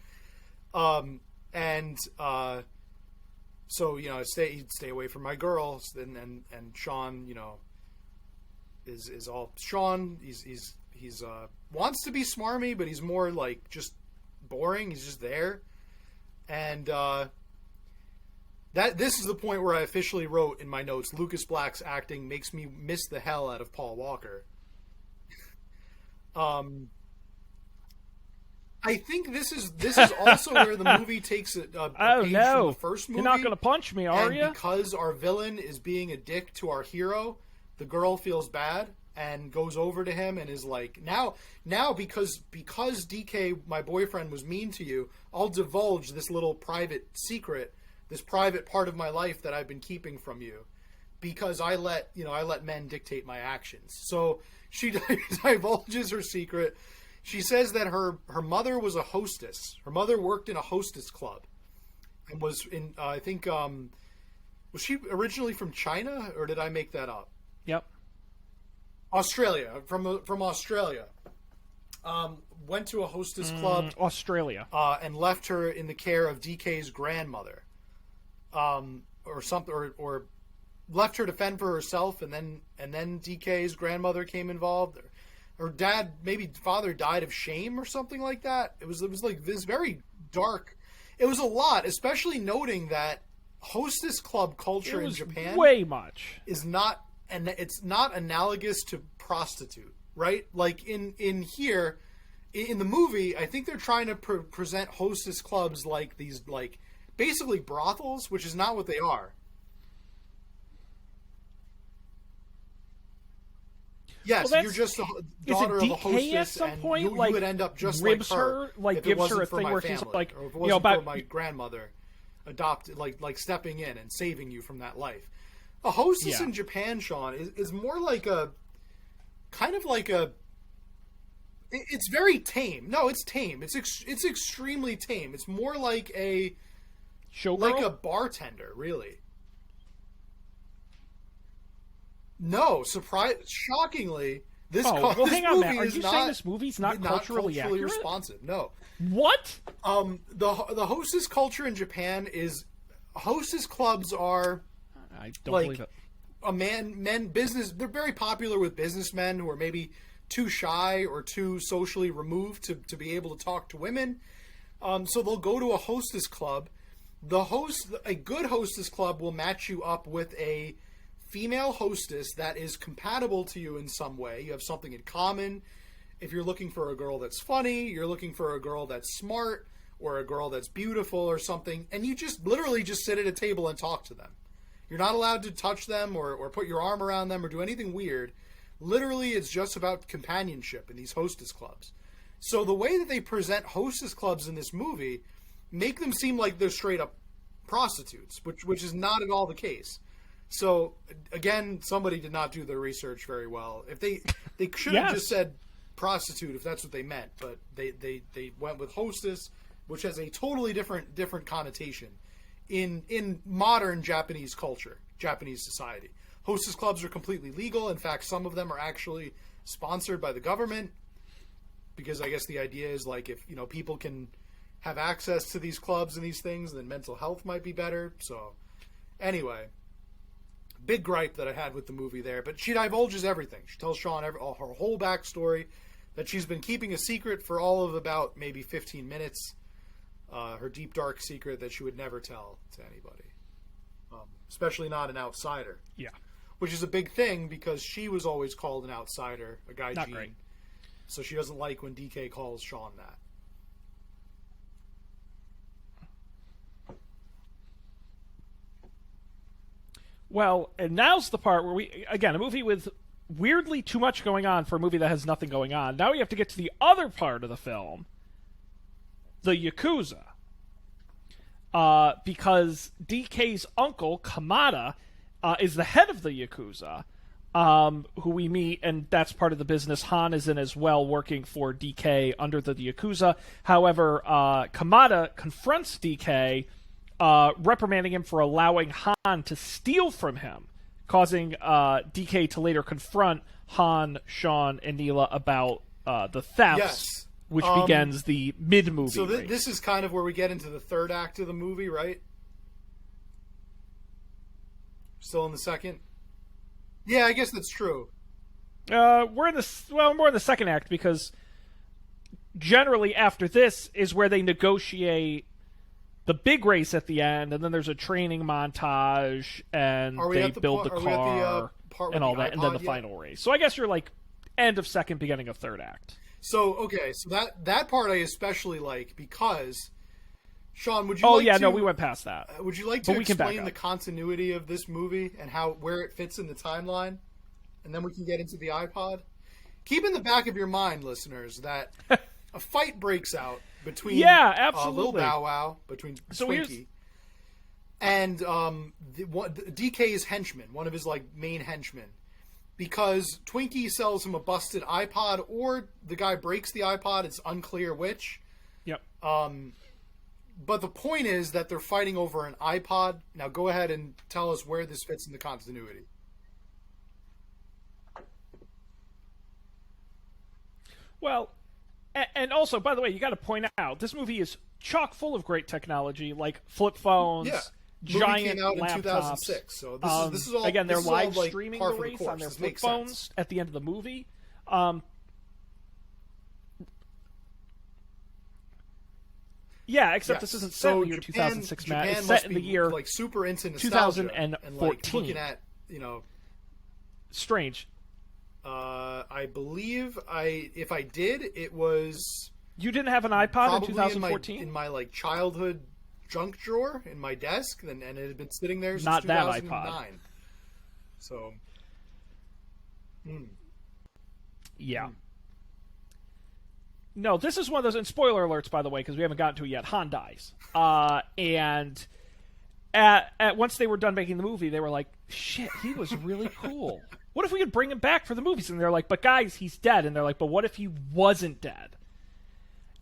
So stay away from my girls, and Sean, is all Sean. He's wants to be smarmy, but he's more like just boring. He's just there, and this is the point where I officially wrote in my notes: Lucas Black's acting makes me miss the hell out of Paul Walker. I think this is also where the movie takes a page from the first movie. You're not going to punch me, are you? Because our villain is being a dick to our hero, the girl feels bad and goes over to him and is like, now because DK, my boyfriend, was mean to you, I'll divulge this little private secret, this private part of my life that I've been keeping from you, because I let men dictate my actions. So she divulges her secret. She says that her mother was a hostess. Her mother worked in a hostess club, and was in I think was she originally from China, or did I make that up? Yep. Australia, from Australia. Went to a hostess club, Australia, and left her in the care of DK's grandmother, or something, or left her to fend for herself, and then DK's grandmother came involved. Her dad, maybe father, died of shame or something like that. It was like this very dark. It was a lot, especially noting that hostess club culture in Japan way much is not, and it's not analogous to prostitute, right? Like in here, in the movie, I think they're trying to present hostess clubs like these, like basically brothels, which is not what they are. Yes, you're just a daughter of a hostess, at some point, and you would end up just like her. Like gives her a thing where she's like, or if it wasn't for my grandmother, adopted, like stepping in and saving you from that life. A hostess in Japan, Sean, is more like a kind of like a. It's very tame. No, it's tame. It's extremely tame. It's more like a showgirl, like a bartender, really. No, shockingly, this hang on, Matt. Are you saying this movie's not culturally accurate? Responsive? No. What? The hostess culture in Japan is, hostess clubs are, I don't believe it. Business. They're very popular with businessmen who are maybe too shy or too socially removed to be able to talk to women. So they'll go to a hostess club. A good hostess club will match you up with a female hostess that is compatible to you in some way. You have something in common. If you're looking for a girl that's funny, you're looking for a girl that's smart, or a girl that's beautiful or something, and you just literally just sit at a table and talk to them. You're not allowed to touch them or put your arm around them or do anything weird. Literally, it's just about companionship in these hostess clubs. So the way that they present hostess clubs in this movie make them seem like they're straight up prostitutes, which is not at all the case. So again, somebody did not do their research very well. If they should have just said prostitute if that's what they meant, but they went with hostess, which has a totally different connotation in modern Japanese culture, Japanese society. Hostess clubs are completely legal. In fact, some of them are actually sponsored by the government, because I guess the idea is like, if people can have access to these clubs and these things, then mental health might be better. So anyway, big gripe that I had with the movie there, but she divulges everything. She tells Sean her whole backstory, that she's been keeping a secret for all of about maybe 15 minutes. Her deep, dark secret that she would never tell to anybody, especially not an outsider. Yeah. Which is a big thing, because she was always called an outsider, a gaijin. Not great. So she doesn't like when DK calls Sean that. Well, and now's the part where a movie with weirdly too much going on for a movie that has nothing going on. Now we have to get to the other part of the film, the Yakuza. Because DK's uncle, Kamada, is the head of the Yakuza, who we meet, and that's part of the business Han is in as well, working for DK under the Yakuza. However, Kamada confronts DK, reprimanding him for allowing Han to steal from him, causing DK to later confront Han, Sean, and Neela about the thefts, Yes. which begins the mid-movie So race. this is kind of where we get into the third act of the movie, right? Still in the second? Yeah, I guess that's true. We're in more in the second act, because generally after this is where they negotiate the big race at the end, and then there's a training montage, and they build the car and all that, and then the final race. So I guess you're like end of second, beginning of third act. So okay, so that part I especially like, because Sean, would you? Oh like yeah, to, no, we went past that. Would you like to we can back explain the up. continuity of this movie and where it fits in the timeline, and then we can get into the iPod? Keep in the back of your mind, listeners, that a fight breaks out between absolutely. Lil Bow Wow, between Twinkie and DK's henchman, one of his like main henchmen, because Twinkie sells him a busted iPod, or the guy breaks the iPod. It's unclear which. Yep. But the point is that they're fighting over an iPod. Now go ahead and tell us where this fits in the continuity. Well, and also, by the way, you got to point out, this movie is chock full of great technology, like flip phones, giant came out laptops. in 2006, so this is all. Again, they're this is all, live like, streaming par the for race course. on their This flip makes phones sense. at the end of the movie. Yeah, except this isn't set in the year 2006, Matt. It's set in the year like super into nostalgia 2014. and like looking at Strange. I believe if I did, it was You didn't have an iPod in probably 2014? in my like childhood junk drawer in my desk, and it had been sitting there since Not that 2009. iPod. So, Yeah. No, this is one of those, and spoiler alerts, by the way, because we haven't gotten to it yet. Han dies. And at once they were done making the movie, they were like, shit, he was really cool. What if we could bring him back for the movies? And they're like, but guys, he's dead. And they're like, but what if he wasn't dead?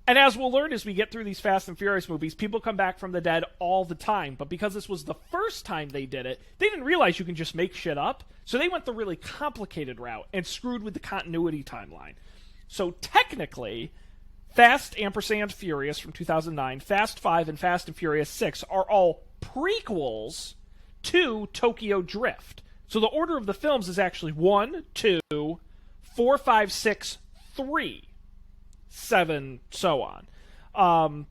And as we'll learn as we get through these Fast and Furious movies, people come back from the dead all the time. But because this was the first time they did it, they didn't realize you can just make shit up. So they went the really complicated route and screwed with the continuity timeline. So technically, Fast & Furious from 2009, Fast 5, and Fast and Furious 6 are all prequels to Tokyo Drift. So the order of the films is actually 1, 2, 4, 5, 6, 3, 7, so on.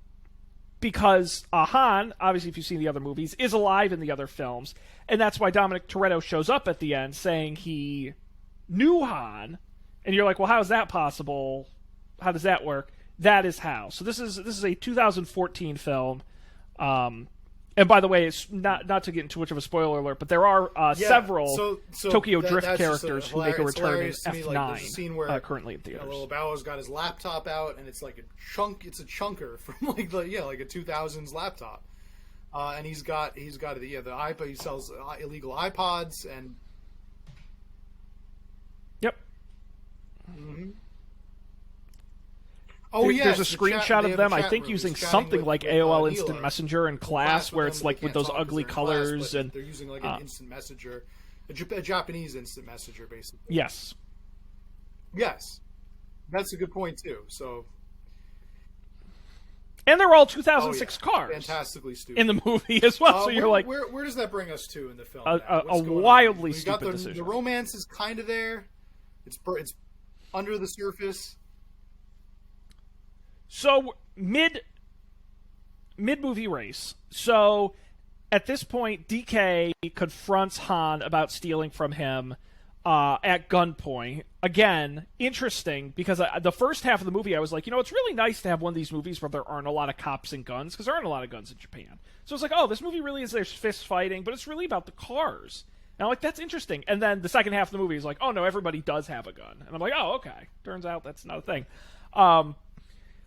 Because Han, obviously if you've seen the other movies, is alive in the other films, and that's why Dominic Toretto shows up at the end saying he knew Han, and you're like, well, how is that possible? How does that work? That is how. So this is a 2014 film. And by the way, it's not to get into too much of a spoiler alert, but there are several Tokyo Drift characters who make a return in F9, like, scene where, currently in theaters. Lil Bow's got his laptop out, and it's like a chunk. It's a chunker from like a 2000s laptop, and he's got the iPod. He sells illegal iPods, and yep. Mm-hmm. There's a screenshot of them, I think, using something like AOL Instant Messenger in class, where it's like with those ugly colors, and they're using like an instant messenger, a Japanese instant messenger, basically. Yes, that's a good point too. So, and they're all 2006 cars, fantastically stupid in the movie as well. So you're like, where does that bring us to in the film? A wildly stupid decision. The romance is kind of there. It's under the surface. So mid-movie race. So at this point, DK confronts Han about stealing from him at gunpoint. Again, interesting, because the first half of the movie I was like, it's really nice to have one of these movies where there aren't a lot of cops and guns, because there aren't a lot of guns in Japan. So it's like, oh, this movie really is, there's fist fighting, but it's really about the cars. And I'm like, that's interesting. And then the second half of the movie is like, oh no, everybody does have a gun. And I'm like, oh, okay. Turns out that's not a thing.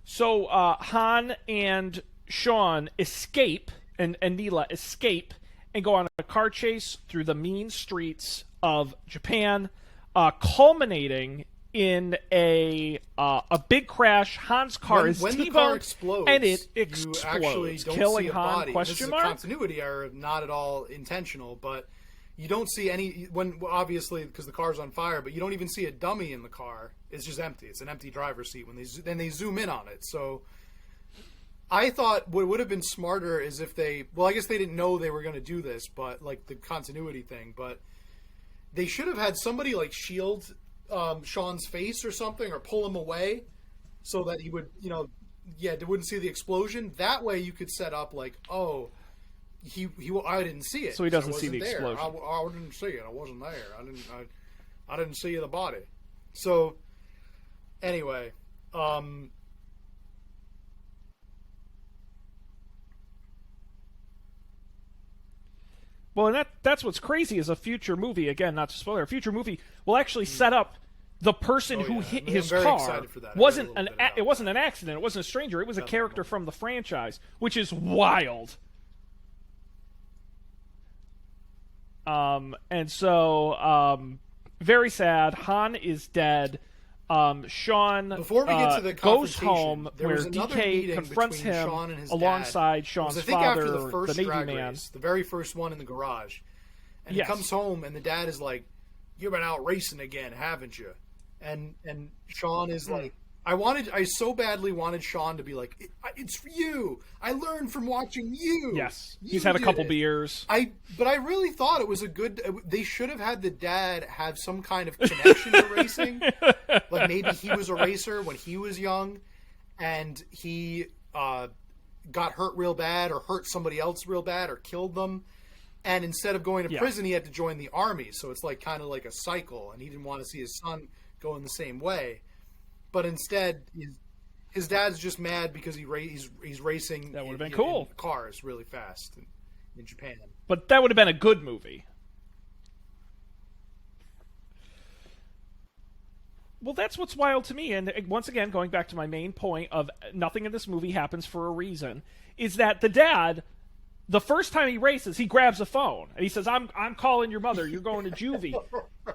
So Han and Sean escape, and Neela escape, and go on a car chase through the mean streets of Japan, culminating in a big crash. Han's car is when the T-boned, car explodes, and it you explodes, actually don't killing see a Han? body. Question This is mark? a continuity error, not at all intentional, but you don't see any obviously because the car's on fire, but you don't even see a dummy in the car. It's just empty. It's an empty driver's seat when they zoom in on it. So I thought what would have been smarter is if I guess they didn't know they were going to do this, but like the continuity thing, but they should have had somebody like shield Sean's face or something, or pull him away so that he would, they wouldn't see the explosion. That way you could set up like, oh, I didn't see it, so he doesn't I see the wasn't there. explosion. I didn't see it. I wasn't there. I didn't see the body. So anyway, well, and that's what's crazy is a future movie, again, not to spoil it, a future movie will actually set up the person who hit his car. It wasn't an accident. It wasn't a stranger. It was a character from the franchise, which is wild. And so, very sad. Han is dead. Sean before we get to the goes home there where was another DK meeting confronts between him Sean and his alongside dad. Sean's I think father, after the first Navy drag man. race, the very first one in the garage. And Yes. he comes home and the dad is like, "You've been out racing again, haven't you?" And Sean is like, I so badly wanted Sean to be like, "It's for you. I learned from watching you." Yes, You he's had a did couple it." beers. But I really thought it was a good. They should have had the dad have some kind of connection to racing. Like maybe he was a racer when he was young, and he got hurt real bad, or hurt somebody else real bad, or killed them. And instead of going to prison, he had to join the army. So it's like kind of like a cycle, and he didn't want to see his son go in the same way. But instead, his dad's just mad because he's racing. That would have been cool. In cars really fast in Japan. But that would have been a good movie. Well, that's what's wild to me. And once again, going back to my main point of nothing in this movie happens for a reason, is that the dad, the first time he races, he grabs a phone and he says, I'm calling your mother. You're going to juvie.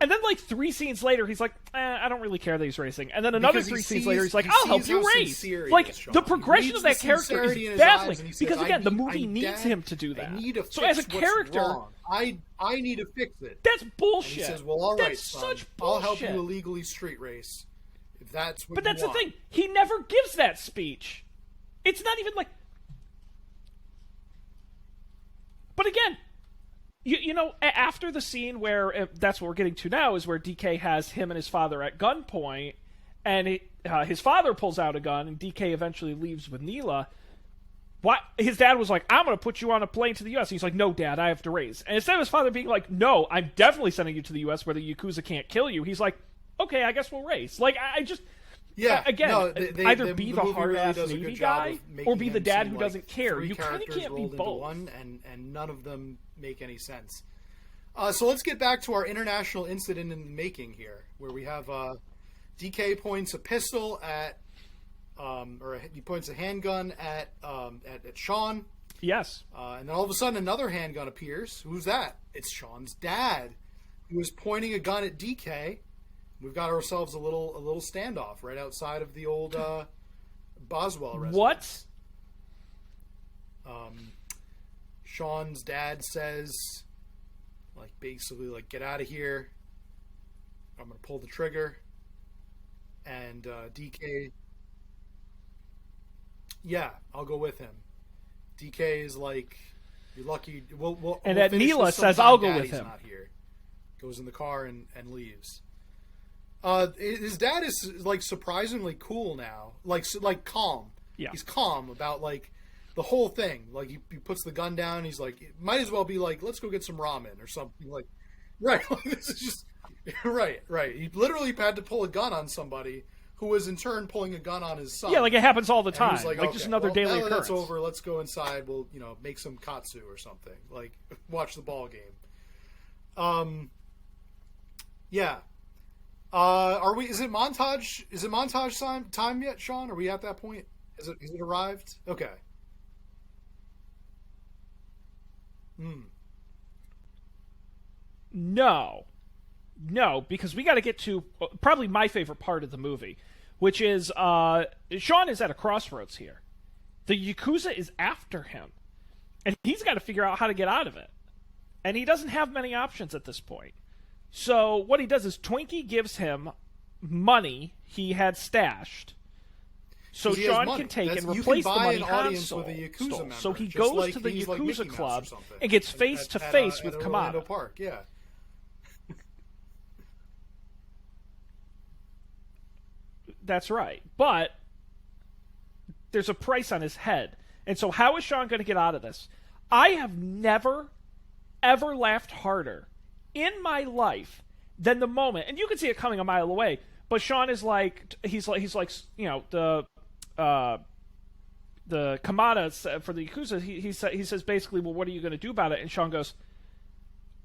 And then like 3 scenes later, he's like, I don't really care that he's racing. And then another 3 scenes later, he's like, I'll help you race. Like the progression of that character is baffling because again, the movie needs him to do that. So as a character, I need to fix it. That's bullshit. And he says, well, all right, that's son, such bullshit. I'll help you illegally street race if that's what But that's you want. the thing. He never gives that speech. It's not even like. But again, you know, after the scene where that's what we're getting to now is where DK has him and his father at gunpoint, and his father pulls out a gun, and DK eventually leaves with Neela. What his dad was like, I'm going to put you on a plane to the U.S. And he's like, no, Dad, I have to race. And instead of his father being like, no, I'm definitely sending you to the U.S. where the Yakuza can't kill you, he's like, okay, I guess we'll race. Like, I just. Yeah, again, no, either be the movie hard-ass really does a Navy good job guy, of making or be the him dad seem who like doesn't care. three You kind of characters can't be rolled into both. one, and none of them make any sense. So let's get back to our international incident in the making here, where we have DK points a pistol at, or he points a handgun at Sean. Yes. And then all of a sudden another handgun appears. Who's that? It's Sean's dad, who was pointing a gun at DK. We've got ourselves a little standoff right outside of the old Boswell residence. What? Sean's dad says, like, basically, like, get out of here. I'm going to pull the trigger. And DK, yeah, I'll go with him. DK is like, you're lucky. We'll And we'll that finish Neela this says, sometime. I'll go with Daddy's him. Not here. Goes in the car and leaves. His dad is like surprisingly cool now, like calm. Yeah. He's calm about like the whole thing. Like he puts the gun down. He's like, it might as well be like, let's go get some ramen or something. Like, right? This is just right. He literally had to pull a gun on somebody who was in turn pulling a gun on his son. Yeah, like it happens all the And he time. was Like okay, just another well, daily now occurrence. that's over. Let's go inside. We'll make some katsu or something. Like watch the ball game. Yeah. Are we? Is it montage? Is it montage time yet, Sean? Are we at that point? Is it arrived? Okay. No, because we got to get to probably my favorite part of the movie, which is Sean is at a crossroads here. The Yakuza is after him, and he's got to figure out how to get out of it. And he doesn't have many options at this point. So what he does is Twinkie gives him money he had stashed, so Sean can take and replace the money Han stole. So he goes to the Yakuza club and gets face to face with Kamada. Park, yeah. That's right. But there's a price on his head. And so how is Sean going to get out of this? I have never, ever laughed harder in my life than the moment, and you can see it coming a mile away, but Sean is like, he's like, you know, the Kamada for the Yakuza, he says basically, well, what are you going to do about it? And Sean goes,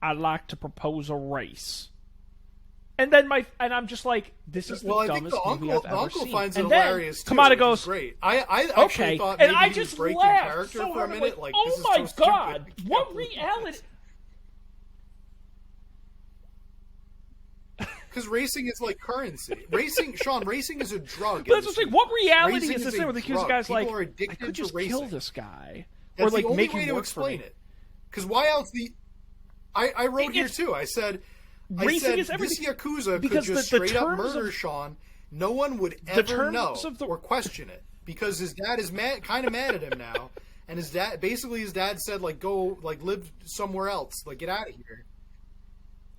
I'd like to propose a race. And then I'm just like, this is the dumbest movie I've ever seen. Finds it and hilarious then Kamada too, goes, great. I actually thought maybe he was breaking character so for a minute. Like, oh this is my so god, stupid. what reality? Because racing is like currency. Racing is a drug. But that's what I'm saying. What reality Racing is this is thing a where the drug. guy's People like, are I addicted could to just racing. kill this guy, That's or like the only make way him to work for me. explain it. Because why else I wrote here too. I said is everything. This Yakuza because could just straight up murder Sean. No one would ever know or question it because his dad is kind of mad at him now, and his dad said like go like live somewhere else, like get out of here.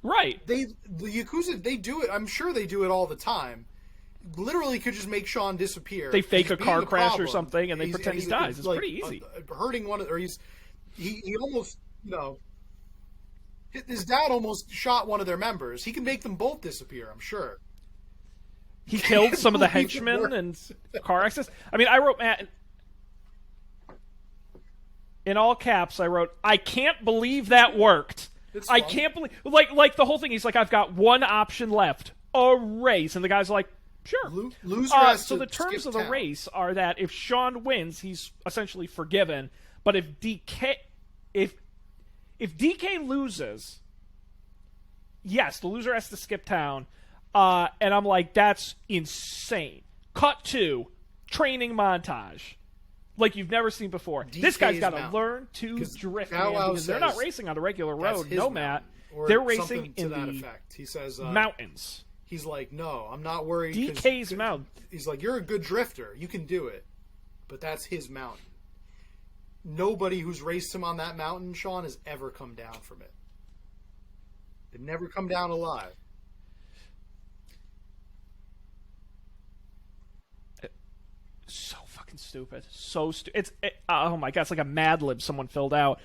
Right. The Yakuza, they do it. I'm sure they do it all the time. Literally, could just make Sean disappear. They fake a car crash or something, and they pretend he dies. It's like, pretty easy. Hurting one, or he almost, his dad almost shot one of their members. He can make them both disappear. I'm sure. He killed some of the henchmen and car accidents. I mean, I wrote in all caps. I wrote, "I can't believe that worked." I can't believe like the whole thing. He's like, I've got one option left, a race, and the guy's like, sure. Loser has so the terms of the race are that if Sean wins, he's essentially forgiven. But if DK loses, yes, the loser has to skip town. And I'm like, that's insane. Cut to training montage. Like you've never seen before. This guy's got to learn to drift, man, because they're not racing on a regular road. No, Matt. They're racing in the effect. He says, mountains. He's like, no, I'm not worried. DK's mountain. He's like, you're a good drifter. You can do it. But that's his mountain. Nobody who's raced him on that mountain, Sean, has ever come down from it. They've never come down alive. So fucking stupid. So stupid. Oh my god, it's like a Mad Lib someone filled out.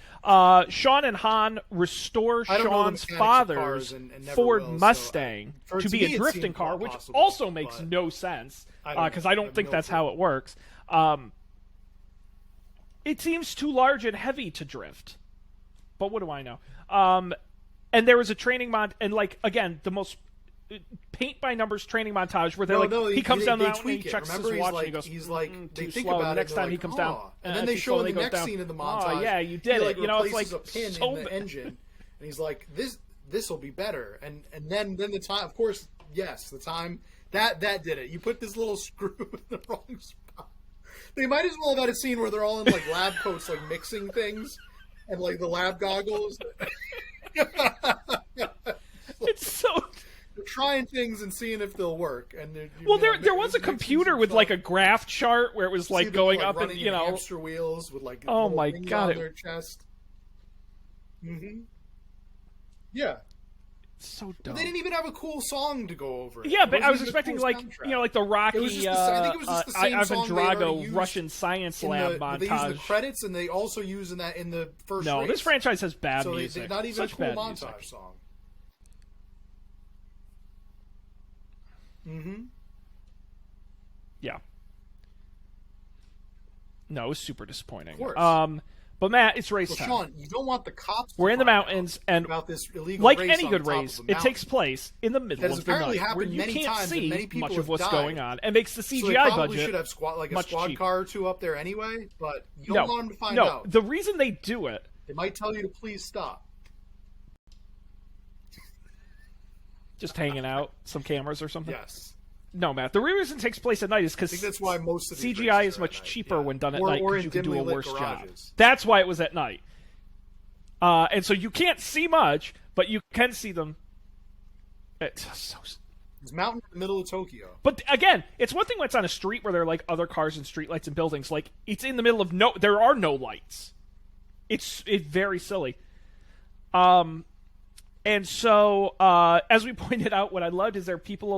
Sean and Han restore Sean's father's Ford Mustang to be a drifting car, which also makes no sense because I don't think that's how it works. It seems too large and heavy to drift, but what do I know? And there was a training and like again the most paint by numbers training montage where they're he comes down the mountain, he checks his watch, and he goes, he's like, they too think slow. about Next it, time like, he comes down, and then they show in the next scene in the montage. Oh yeah, you did it. Like, it's like a pin so in the engine, and he's like, this will be better. And then the time, of course, yes, the time that did it. You put this little screw in the wrong spot. They might as well have had a scene where they're all in like lab coats, like mixing things, and like the lab goggles. It's so. They're trying things and seeing if they'll work. And there was a computer with like a graph chart where it was like going up and hamster wheels with like oh my god on their chest. Mm-hmm. Yeah. So dumb. But they didn't even have a cool song to go over it. Yeah, but I was expecting like like the Rocky. I think it was just the same Ivan song Drago Russian Science Lab montage. They use the credits and they also use in the first. No, race. This franchise has bad music. So not even Such a cool bad montage music. song. Mm-hmm. Yeah. No, it was super disappointing. Of course. But Matt, it's race Well, time. Sean, you don't want the cops to We're in the find out mountains, and about this illegal like race any on good the top race, of a it mountain. takes place in the middle That has of the apparently night, where happened you many can't times, and see many people much of have what's died. going on, and makes the So they CGI probably budget should have a much squad cheaper. car or two up there anyway, but you don't want them to find out. The reason they do it, They might tell you to please stop. just hanging out, some cameras or something. Yes. No, Matt. The reason it takes place at night is I because think that's why most of these CGI races is are much at night, cheaper yeah. when done at Or night in because you can do a dimly lit worse job. garages. That's why it was at night. And so you can't see much, but you can see them. It's so. It's mountain in the middle of Tokyo. But again, it's one thing when it's on a street where there are like other cars and streetlights and buildings. Like it's in the middle of there are no lights. It's very silly. And so as we pointed out, what I loved is there are people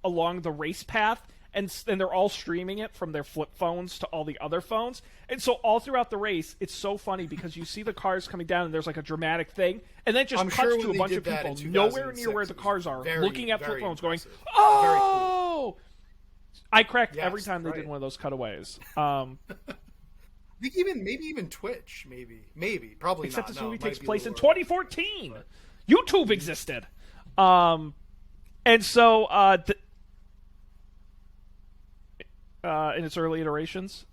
along the race path, and they're all streaming it from their flip phones to all the other phones. And so all throughout the race, it's so funny because you see the cars coming down, and there's like a dramatic thing, and then it just I'm cuts sure to when a they bunch did of that people in nowhere near where 2006, the cars are, very, looking at flip very phones, going, impressive. "Oh!" I cracked Yes, every time they right. did one of those cutaways. I think maybe even Twitch, maybe probably Except not. this No, movie it might takes be a place in little early. 2014. YouTube existed. And so in its early iterations.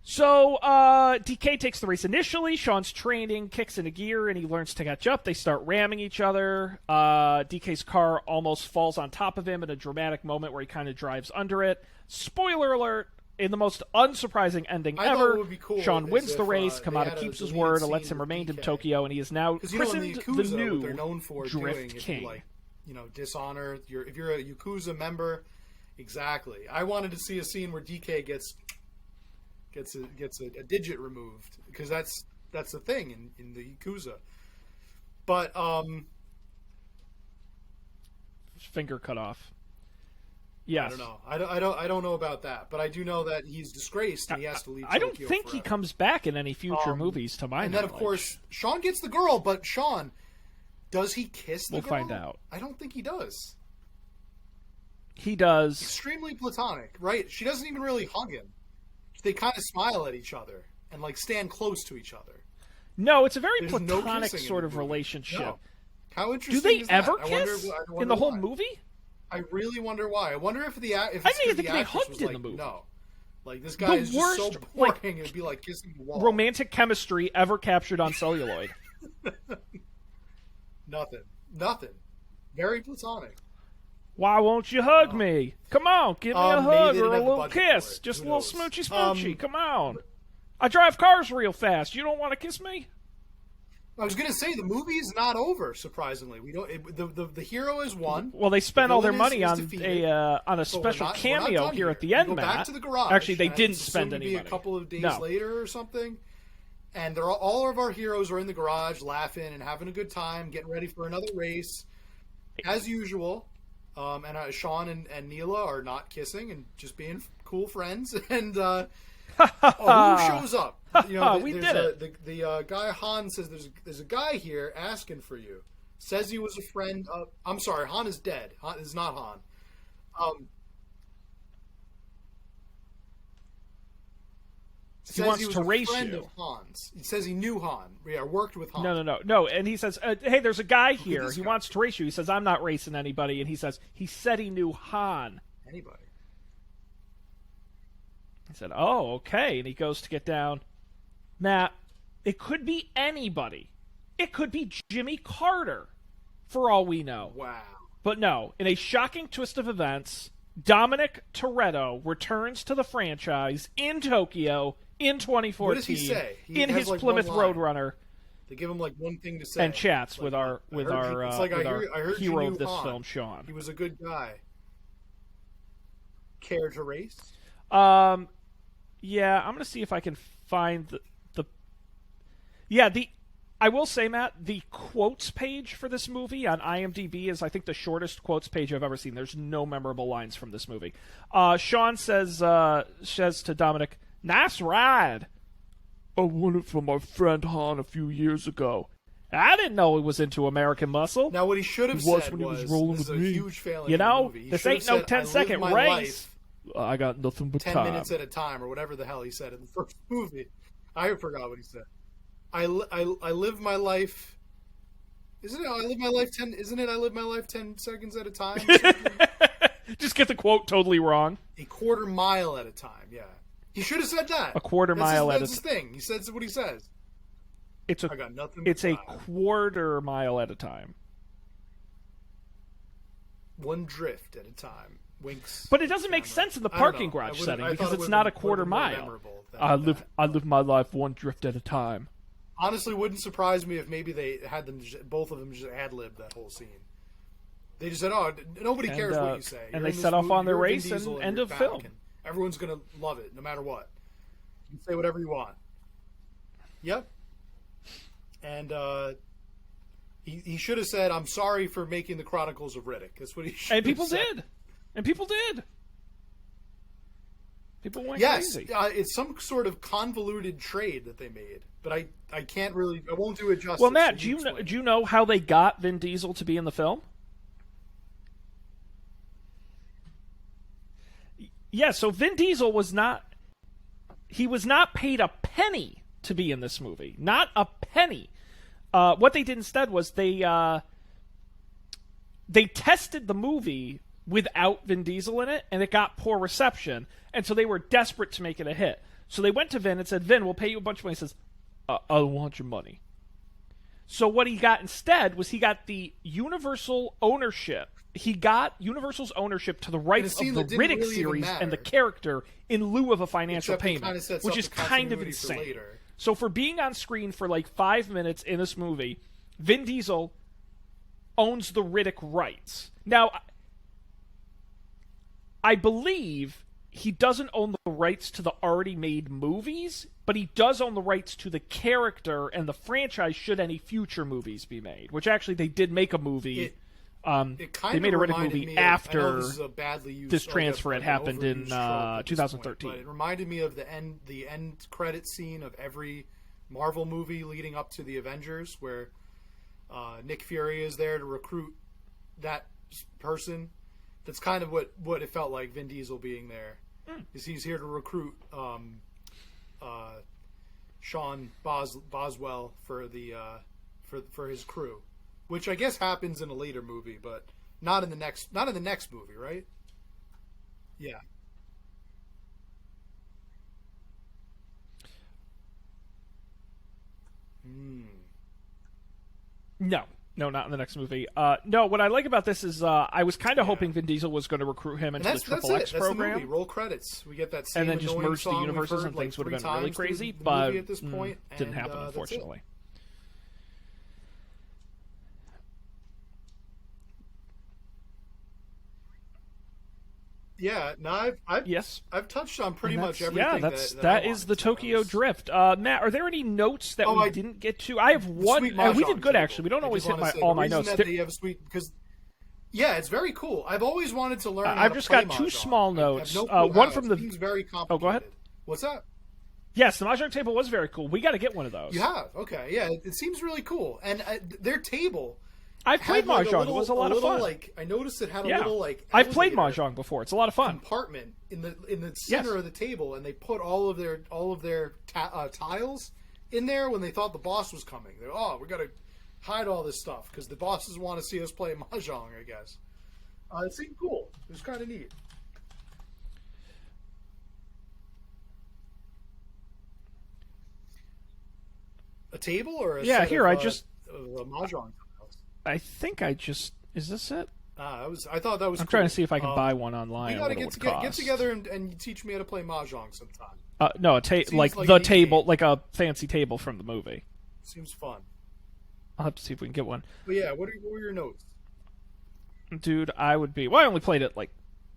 So DK takes the race initially. Sean's training kicks into gear, and he learns to catch up. They start ramming each other. DK's car almost falls on top of him in a dramatic moment where he kind of drives under it. Spoiler alert. In the most unsurprising ending I thought ever, what would be cool Sean is wins the if, race. they Kamada had a keeps his deleted word and scene lets him with remain in DK. Tokyo, and he is now Because in the christened Yakuza, the what they're new known for Drift doing, King. if you dishonor, if you're a Yakuza member, exactly. I wanted to see a scene where DK gets a digit removed, because that's the thing in the Yakuza. But Finger cut off. Yes. I don't know. I don't know about that, but I do know that he's disgraced and he has to leave. I don't Tokyo think he forever. comes back in any future movies, to my And knowledge. then, of course, Sean gets the girl, but Sean, does he kiss the We'll girl? find out. I don't think he does. He does. Extremely platonic, right? She doesn't even really hug him. They kind of smile at each other and like stand close to each other. No, it's a very There's no platonic kissing in sort the of movie. relationship. No. How interesting Do they is that? ever I wonder- kiss I wonder in the whole why. movie? I really wonder why. I wonder if the I if think the they actress hugged was in like, the movie. No, like this guy is just so worst, boring. like, It'd be like kissing the wall. Romantic chemistry ever captured on celluloid. Nothing. Very platonic. Why won't you hug me? Come on, give me a Maybe hug they or didn't a have the little budget for kiss. it. Just a Who little knows? smoochy smoochy. Come on. I drive cars real fast. You don't want to kiss me? I was gonna say the movie is not over. Surprisingly, we don't. The hero is won. Well, they spent all their villain money is on defeated, on a but we're special not cameo done here at the We end, go Matt. back to the garage. Actually, they and didn't it's spend assumed to any be money. a couple of days No. later or something. And they're all of our heroes are in the garage, laughing and having a good time, getting ready for another race, as usual. And Sean and Neela are not kissing and just being cool friends. And who shows up? You know, We there's did it. The guy Han says there's a guy here asking for you. Says he was a friend of. I'm sorry, Han is dead. Han is not Han. He wants was to a race friend you. of Han's. He says he knew Han. Yeah, worked with Han. No. And he says, hey, there's a guy here. this He guy? wants to race you. He says, I'm not racing anybody. And he says, he said he knew Han. Anybody. I said, oh, okay. And he goes to get down. Matt, it could be anybody. It could be Jimmy Carter, for all we know. Wow. But no, in a shocking twist of events, Dominic Toretto returns to the franchise in Tokyo in 2014 What does he say? He in has, his like, Plymouth one line. Roadrunner They give him like one thing to say and chats Like, with our I heard you hero knew of this Han. film, Sean. He was a good guy. Care to race? Yeah, I'm gonna see if I can find I will say, Matt, the quotes page for this movie on IMDb is, I think, the shortest quotes page I've ever seen. There's no memorable lines from this movie. Sean says to Dominic, "Nice ride. I won it from my friend Han a few years ago. I didn't know he was into American muscle. Now, what he should have He was said when he was was, rolling this with is a me. huge failing You in the know, movie. He this should ain't have no said, 10-second "I live my race. I got nothing but 10 time." minutes at a time, or whatever the hell he said in the first movie. I forgot what he said. I live my life. Isn't it? I live my life 10. Isn't it? I live my life 10 seconds at a time. Or something? Just get the quote totally wrong. A quarter mile at a time. Yeah, he should have said that. A quarter mile at a time. That's his thing. He says what he says. I got nothing. It's a quarter mile at a time. One drift at a time. Winks. But it doesn't make sense in the parking garage setting because it's not a quarter mile. I live my life one drift at a time. Honestly, wouldn't surprise me if maybe they had them, both of them, just ad-libbed that whole scene. They just said, "Oh, nobody cares what you say," and they set off on their race and end of film. Everyone's gonna love it, no matter what. You can say whatever you want. Yep. And he should have said, "I'm sorry for making the Chronicles of Riddick." That's what he should. And people did. And people did. People went crazy. It's some sort of convoluted trade that they made, but I can't really. I won't do it justice. Well, Matt, do you know how they got Vin Diesel to be in the film? Yeah, so Vin Diesel was not paid a penny to be in this movie. Not a penny. What they did instead was they tested the movie without Vin Diesel in it, and it got poor reception, and so they were desperate to make it a hit. So they went to Vin and said, "Vin, we'll pay you a bunch of money." He says, "I don't want your money." So what he got instead was he got the Universal ownership. He got Universal's ownership to the rights of the Riddick series and the character in lieu of a financial payment, which is kind of insane. So for being on screen for like 5 minutes in this movie, Vin Diesel owns the Riddick rights. Now, I believe he doesn't own the rights to the already made movies, but he does own the rights to the character and the franchise should any future movies be made, which actually they did make a movie. They made a Riddick movie after this transfer had happened in 2013. But it reminded me of the end credit scene of every Marvel movie leading up to the Avengers, where Nick Fury is there to recruit that person. That's kind of what it felt like. Vin Diesel being there, is he's here to recruit Sean Boswell for the for his crew. Which I guess happens in a later movie, but not in the next movie, right? Yeah. No, not in the next movie. No, what I like about this is I was kind of hoping Vin Diesel was going to recruit him into the Triple X program. That's the movie. Roll credits. We get that same and then just merge the universes and like things would have been really crazy, but at this point, didn't happen, unfortunately. Yeah, no, I've touched on pretty much everything. Yeah, that is the Tokyo Drift. Matt, are there any notes that we didn't get to? I have one. We did good actually. We don't always hit all my notes. Because it's very cool. I've always wanted to learn. I've just got two small notes. One from the. Seems very complicated. Oh, go ahead. What's that? Yes, the Mahjong table was very cool. We got to get one of those. You have? Okay, yeah. It seems really cool, and their table. I've played Mahjong. It was a lot of fun. I noticed it had a little I've played Mahjong before. It's a lot of fun. Compartment in the center of the table, and they put all of their tiles in there when they thought the boss was coming. They're we got to hide all this stuff because the bosses want to see us play Mahjong. I guess it seemed cool. It was kind of neat. A table or a set here of, I just a Mahjong. I think is this it? I thought that was. I'm trying to see if I can buy one online. We got to get together and you teach me how to play Mahjong sometime. No, like the table, like a fancy table from the movie. Seems fun. I'll have to see if we can get one. But yeah, what were your notes? Dude, I would be. Well, I only played it like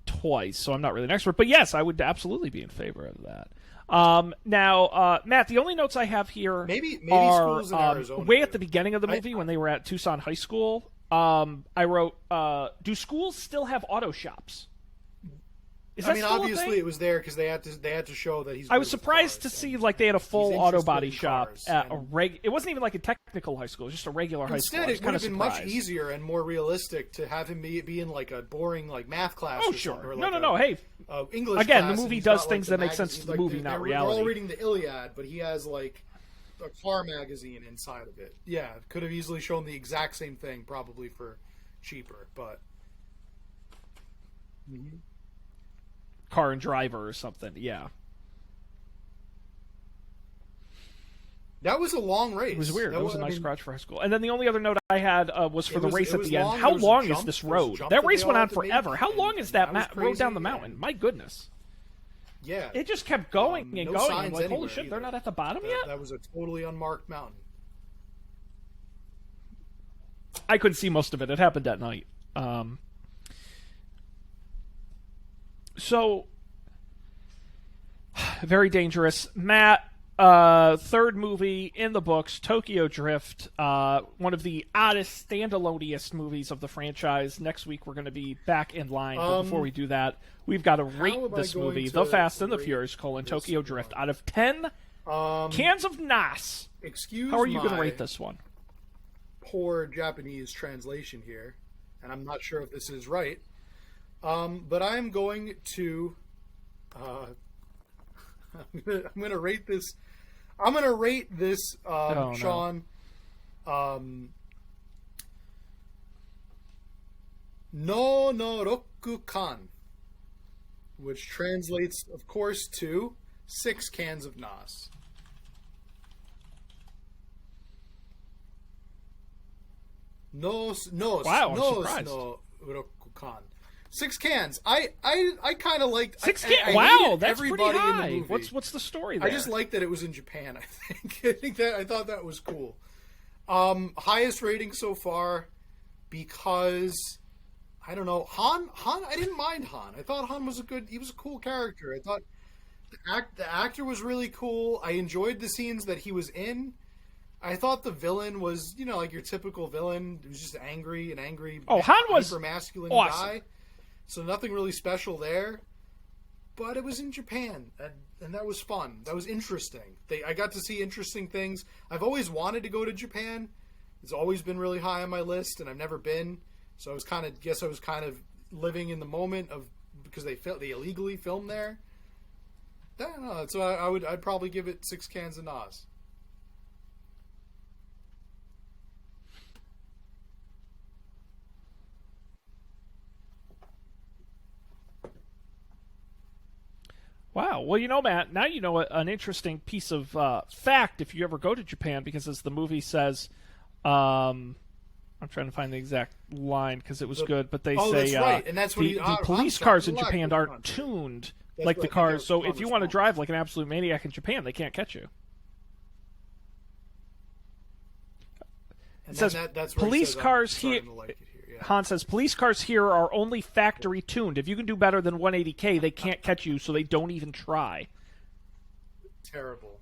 twice, so I'm not really an expert. But yes, I would absolutely be in favor of that. Now, Matt, the only notes I have here maybe are schools in Arizona way at the beginning of the movie when they were at Tucson High School. I wrote, do schools still have auto shops? Is I that mean, still a obviously thing? it was there because they had to show that he's. I was good with surprised to cars, see and like they had a full he's auto interested body in shop cars, at and It wasn't even like a technical high school; it was just a regular high school. Instead, I was it would kind have of been surprised. much easier and more realistic to have him be in like a boring like math class. Oh or sure, something, or no, like no. Hey, English again, class, the and movie he's does got, things like, that make sense to the like, movie, not reality. They're all reading the Iliad, but he has like a car magazine inside of it. Yeah, could have easily shown the exact same thing, probably for cheaper, but. Car and Driver or something. Yeah, That was a long race. it was weird. That It was a I nice mean, scratch for high school. And then the only other note I had was for It the was- race it at was the end. long. How There was a long is jump. this There was a road? jump That that race they went all on had to make, forever. How long and is that that was road down crazy, the mountain? and- My goodness. Yeah, It just kept going and no going. I'm signs like, holy anywhere shit, they're either. not at the bottom yet? that was a totally unmarked mountain. I couldn't see most of it. It happened at night. So, very dangerous. Matt, third movie in the books, Tokyo Drift, one of the oddest, standalone-iest movies of the franchise. Next week, we're going to be back in line. But before we do that, we've got to rate am I this going movie, to The Fast and the rate Furious, this Tokyo Drift, one? out of 10 cans of NAS. Excuse How are you going to my rate this one? poor Japanese translation here, and I'm not sure if this is right. But I'm going to I'm gonna rate this. I'm gonna rate this, no. Sean. No no roku kan, which translates, of course, to 6 cans of NAS. Wow, I'm surprised. No roku kan. 6 cans. I kind of liked. 6 I cans? Wow, hated that's pretty everybody in the high. movie. What's the story there? I just like that it was in Japan. I thought that was cool. Highest rating so far because I don't know, Han. I didn't mind Han. I thought Han was he was a cool character. I thought the actor was really cool. I enjoyed the scenes that he was in. I thought the villain was, like your typical villain. He was just angry. Oh, Han was hyper masculine awesome. guy. So nothing really special there. But it was in Japan, and that was fun. That was interesting. I got to see interesting things. I've always wanted to go to Japan. It's always been really high on my list, and I've never been. So I was kind of living in the moment of, because they illegally filmed there. I don't know. So I'd probably give it 6 cans of NAS. Wow. Well, Matt, now you know an interesting piece of fact if you ever go to Japan, because as the movie says, I'm trying to find the exact line because it was good, but they say that's right. And that's what the police cars in Japan aren't tuned like the cars. So if you want to drive like an absolute maniac in Japan, they can't catch you. It says that's where police cars here. Like yeah. Han says, police cars here are only factory tuned. If you can do better than 180K, they can't catch you, so they don't even try. Terrible.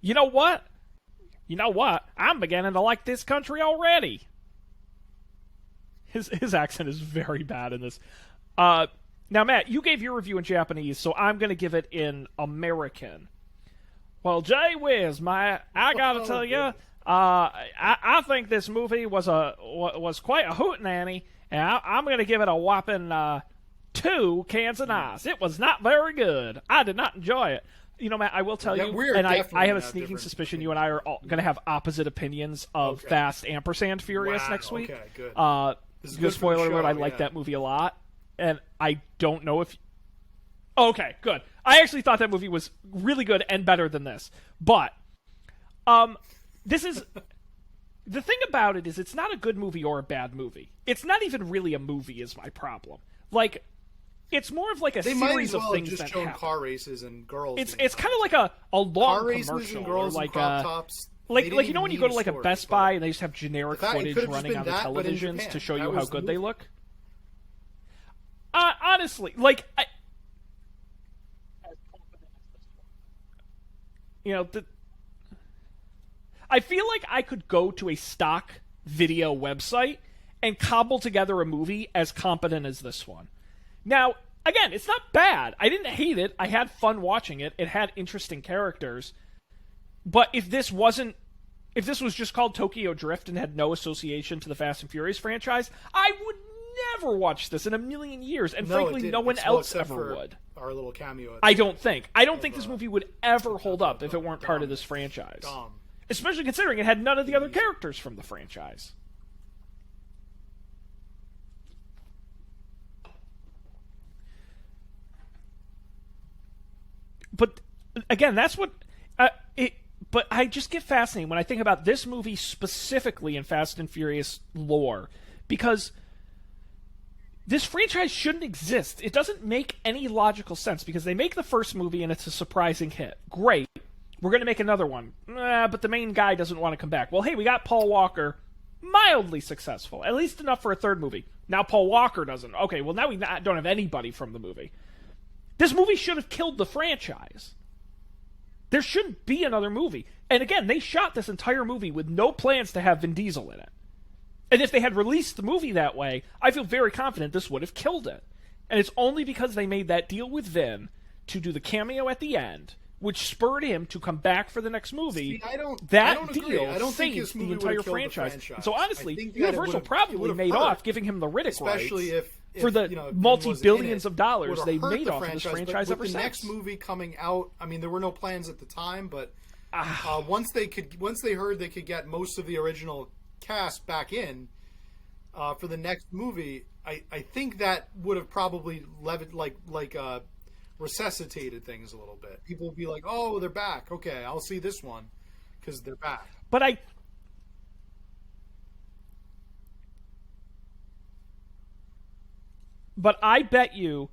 You know what? I'm beginning to like this country already. His accent is very bad in this. Now, Matt, you gave your review in Japanese, so I'm going to give it in American. Well, gee whiz, I got to tell you, I think this movie was quite a hootenanny, and I'm going to give it a whopping 2 cans of NAS. It was not very good. I did not enjoy it. Matt, I will tell you, and I have a sneaking suspicion you and I are going to have opposite opinions of Fast & Furious next week. Okay, good. This is good spoiler alert, I like yeah. that movie a lot, and I don't know if... Okay, good. I actually thought that movie was really good and better than this. But this is... The thing about it is it's not a good movie or a bad movie. It's not even really a movie is my problem. Like, it's more of like a series of things just that shown happen. car races and girls. It's kind of like a long car races commercial, and girls or like and crop tops. like They when didn't you need go to a like a story, Best but Buy and they just have generic it footage could've just running been on the that, but in televisions Japan. to show That you how was the good they movie. look. Honestly, like I feel like I could go to a stock video website and cobble together a movie as competent as this one. Now, again, it's not bad. I didn't hate it. I had fun watching it. It had interesting characters. But if this was just called Tokyo Drift and had no association to the Fast and Furious franchise, I would never watch this in a million years. And frankly, no one else ever would. Our little cameo. I don't think this movie would ever hold up if it weren't part of this franchise. Especially considering it had none of the other characters from the franchise. But again, that's what But I just get fascinated when I think about this movie specifically in Fast and Furious lore, because this franchise shouldn't exist. It doesn't make any logical sense because they make the first movie and it's a surprising hit. Great. We're going to make another one. But the main guy doesn't want to come back. Well, hey, we got Paul Walker. Mildly successful. At least enough for a third movie. Now Paul Walker doesn't. Okay, well now we don't have anybody from the movie. This movie should have killed the franchise. There shouldn't be another movie. And again, they shot this entire movie with no plans to have Vin Diesel in it. And if they had released the movie that way, I feel very confident this would have killed it. And it's only because they made that deal with Vin to do the cameo at the end, which spurred him to come back for the next movie. See, I don't deal I don't think saved this movie the entire would have killed franchise. the franchise. So honestly, I think Universal probably made off giving him the Riddick especially rights. If for the multi-billions of dollars they made off of this franchise ever since. The next movie coming out, I mean, there were no plans at the time, but once they heard they could get most of the original cast back in for the next movie, I think that would have probably resuscitated things a little bit. People would be like, "Oh, they're back. Okay, I'll see this one because they're back." But I bet you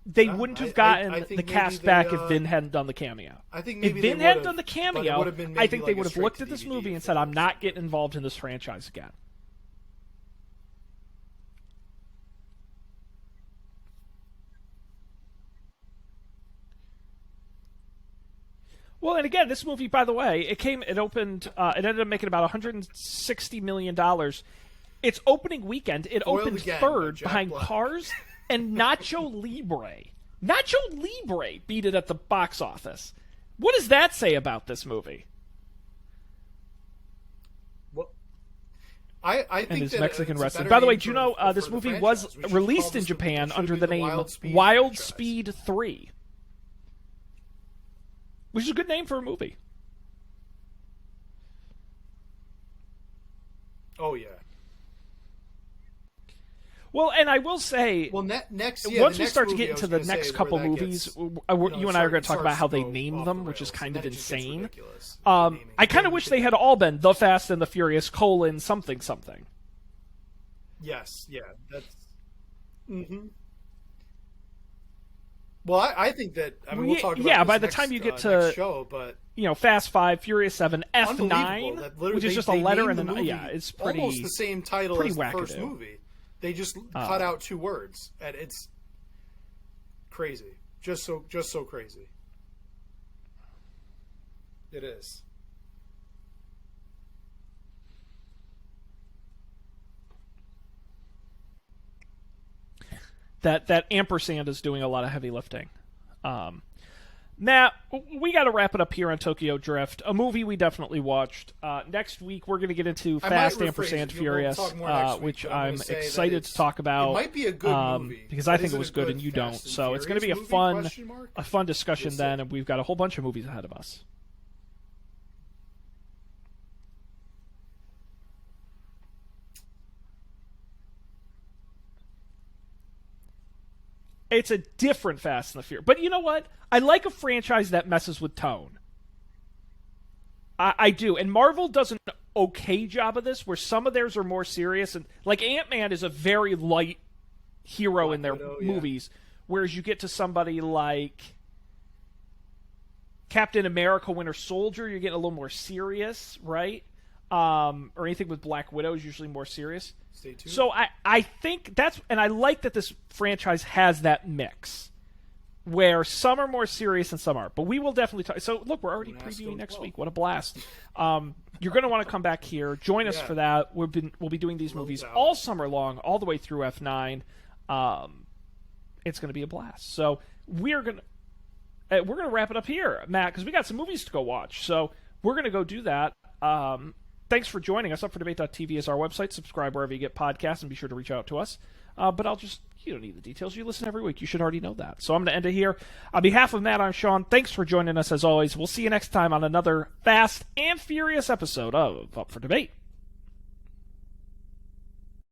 they wouldn't have gotten the cast back if Vin hadn't done the cameo. I think maybe if Vin hadn't done the cameo, I think they would have looked at this DVD movie and said, "I'm not getting involved in this franchise again." Well, and again, this movie, by the way, it ended up making about $160 million. Its opening weekend, it opened third behind Cars and Nacho Libre. Nacho Libre beat it at the box office. What does that say about this movie? Well, I think and his that Mexican wrestling. By the way, do you know this movie was released in Japan under the name Wild Speed 3, which is a good name for a movie. Oh yeah. Well, and I will say, once we start to get into the next couple movies, you and I are going to talk about how they name them, which is kind of insane. I kind of wish they had all been The Fast and the Furious, something something. Yes, yeah, that's... Mm-hmm. Well, I think that... I mean, we'll talk about by the time you get to show, but... Fast 5, Furious 7, F9, which is just a letter and an... Yeah, it's pretty... Almost the same title as the first movie. They just cut out 2 words, and it's crazy. Just so crazy. It is. That ampersand is doing a lot of heavy lifting. Now, we got to wrap it up here on Tokyo Drift, a movie we definitely watched. Next week, we're going to get into Fast ampersand Furious, which I'm excited to talk about. It might be a good movie, because I think it was good and you don't. So it's going to be a fun discussion then, and we've got a whole bunch of movies ahead of us. It's a different Fast and the Furious. But you know what? I like a franchise that messes with tone. I do. And Marvel does an okay job of this, where some of theirs are more serious. And like Ant-Man is a very light hero in their movies, whereas you get to somebody like Captain America, Winter Soldier, you're getting a little more serious, right? Or anything with Black Widow is usually more serious. Stay tuned. So I think that's... And I like that this franchise has that mix. where some are more serious and some aren't. But we will definitely talk. So, look, we're already NASCAR previewing next 12. week. What a blast. You're going to want to come back here. Join us for that. We'll be doing these movies all summer long, all the way through F9. It's going to be a blast. So we're going to wrap it up here, Matt, because we got some movies to go watch. So we're going to go do that. Thanks for joining us. UpForDebate.tv is our website. Subscribe wherever you get podcasts, and be sure to reach out to us. But you don't need the details. You listen every week. You should already know that. So I'm going to end it here. On behalf of Matt, I'm Sean. Thanks for joining us as always. We'll see you next time on another Fast and Furious episode of Up for Debate.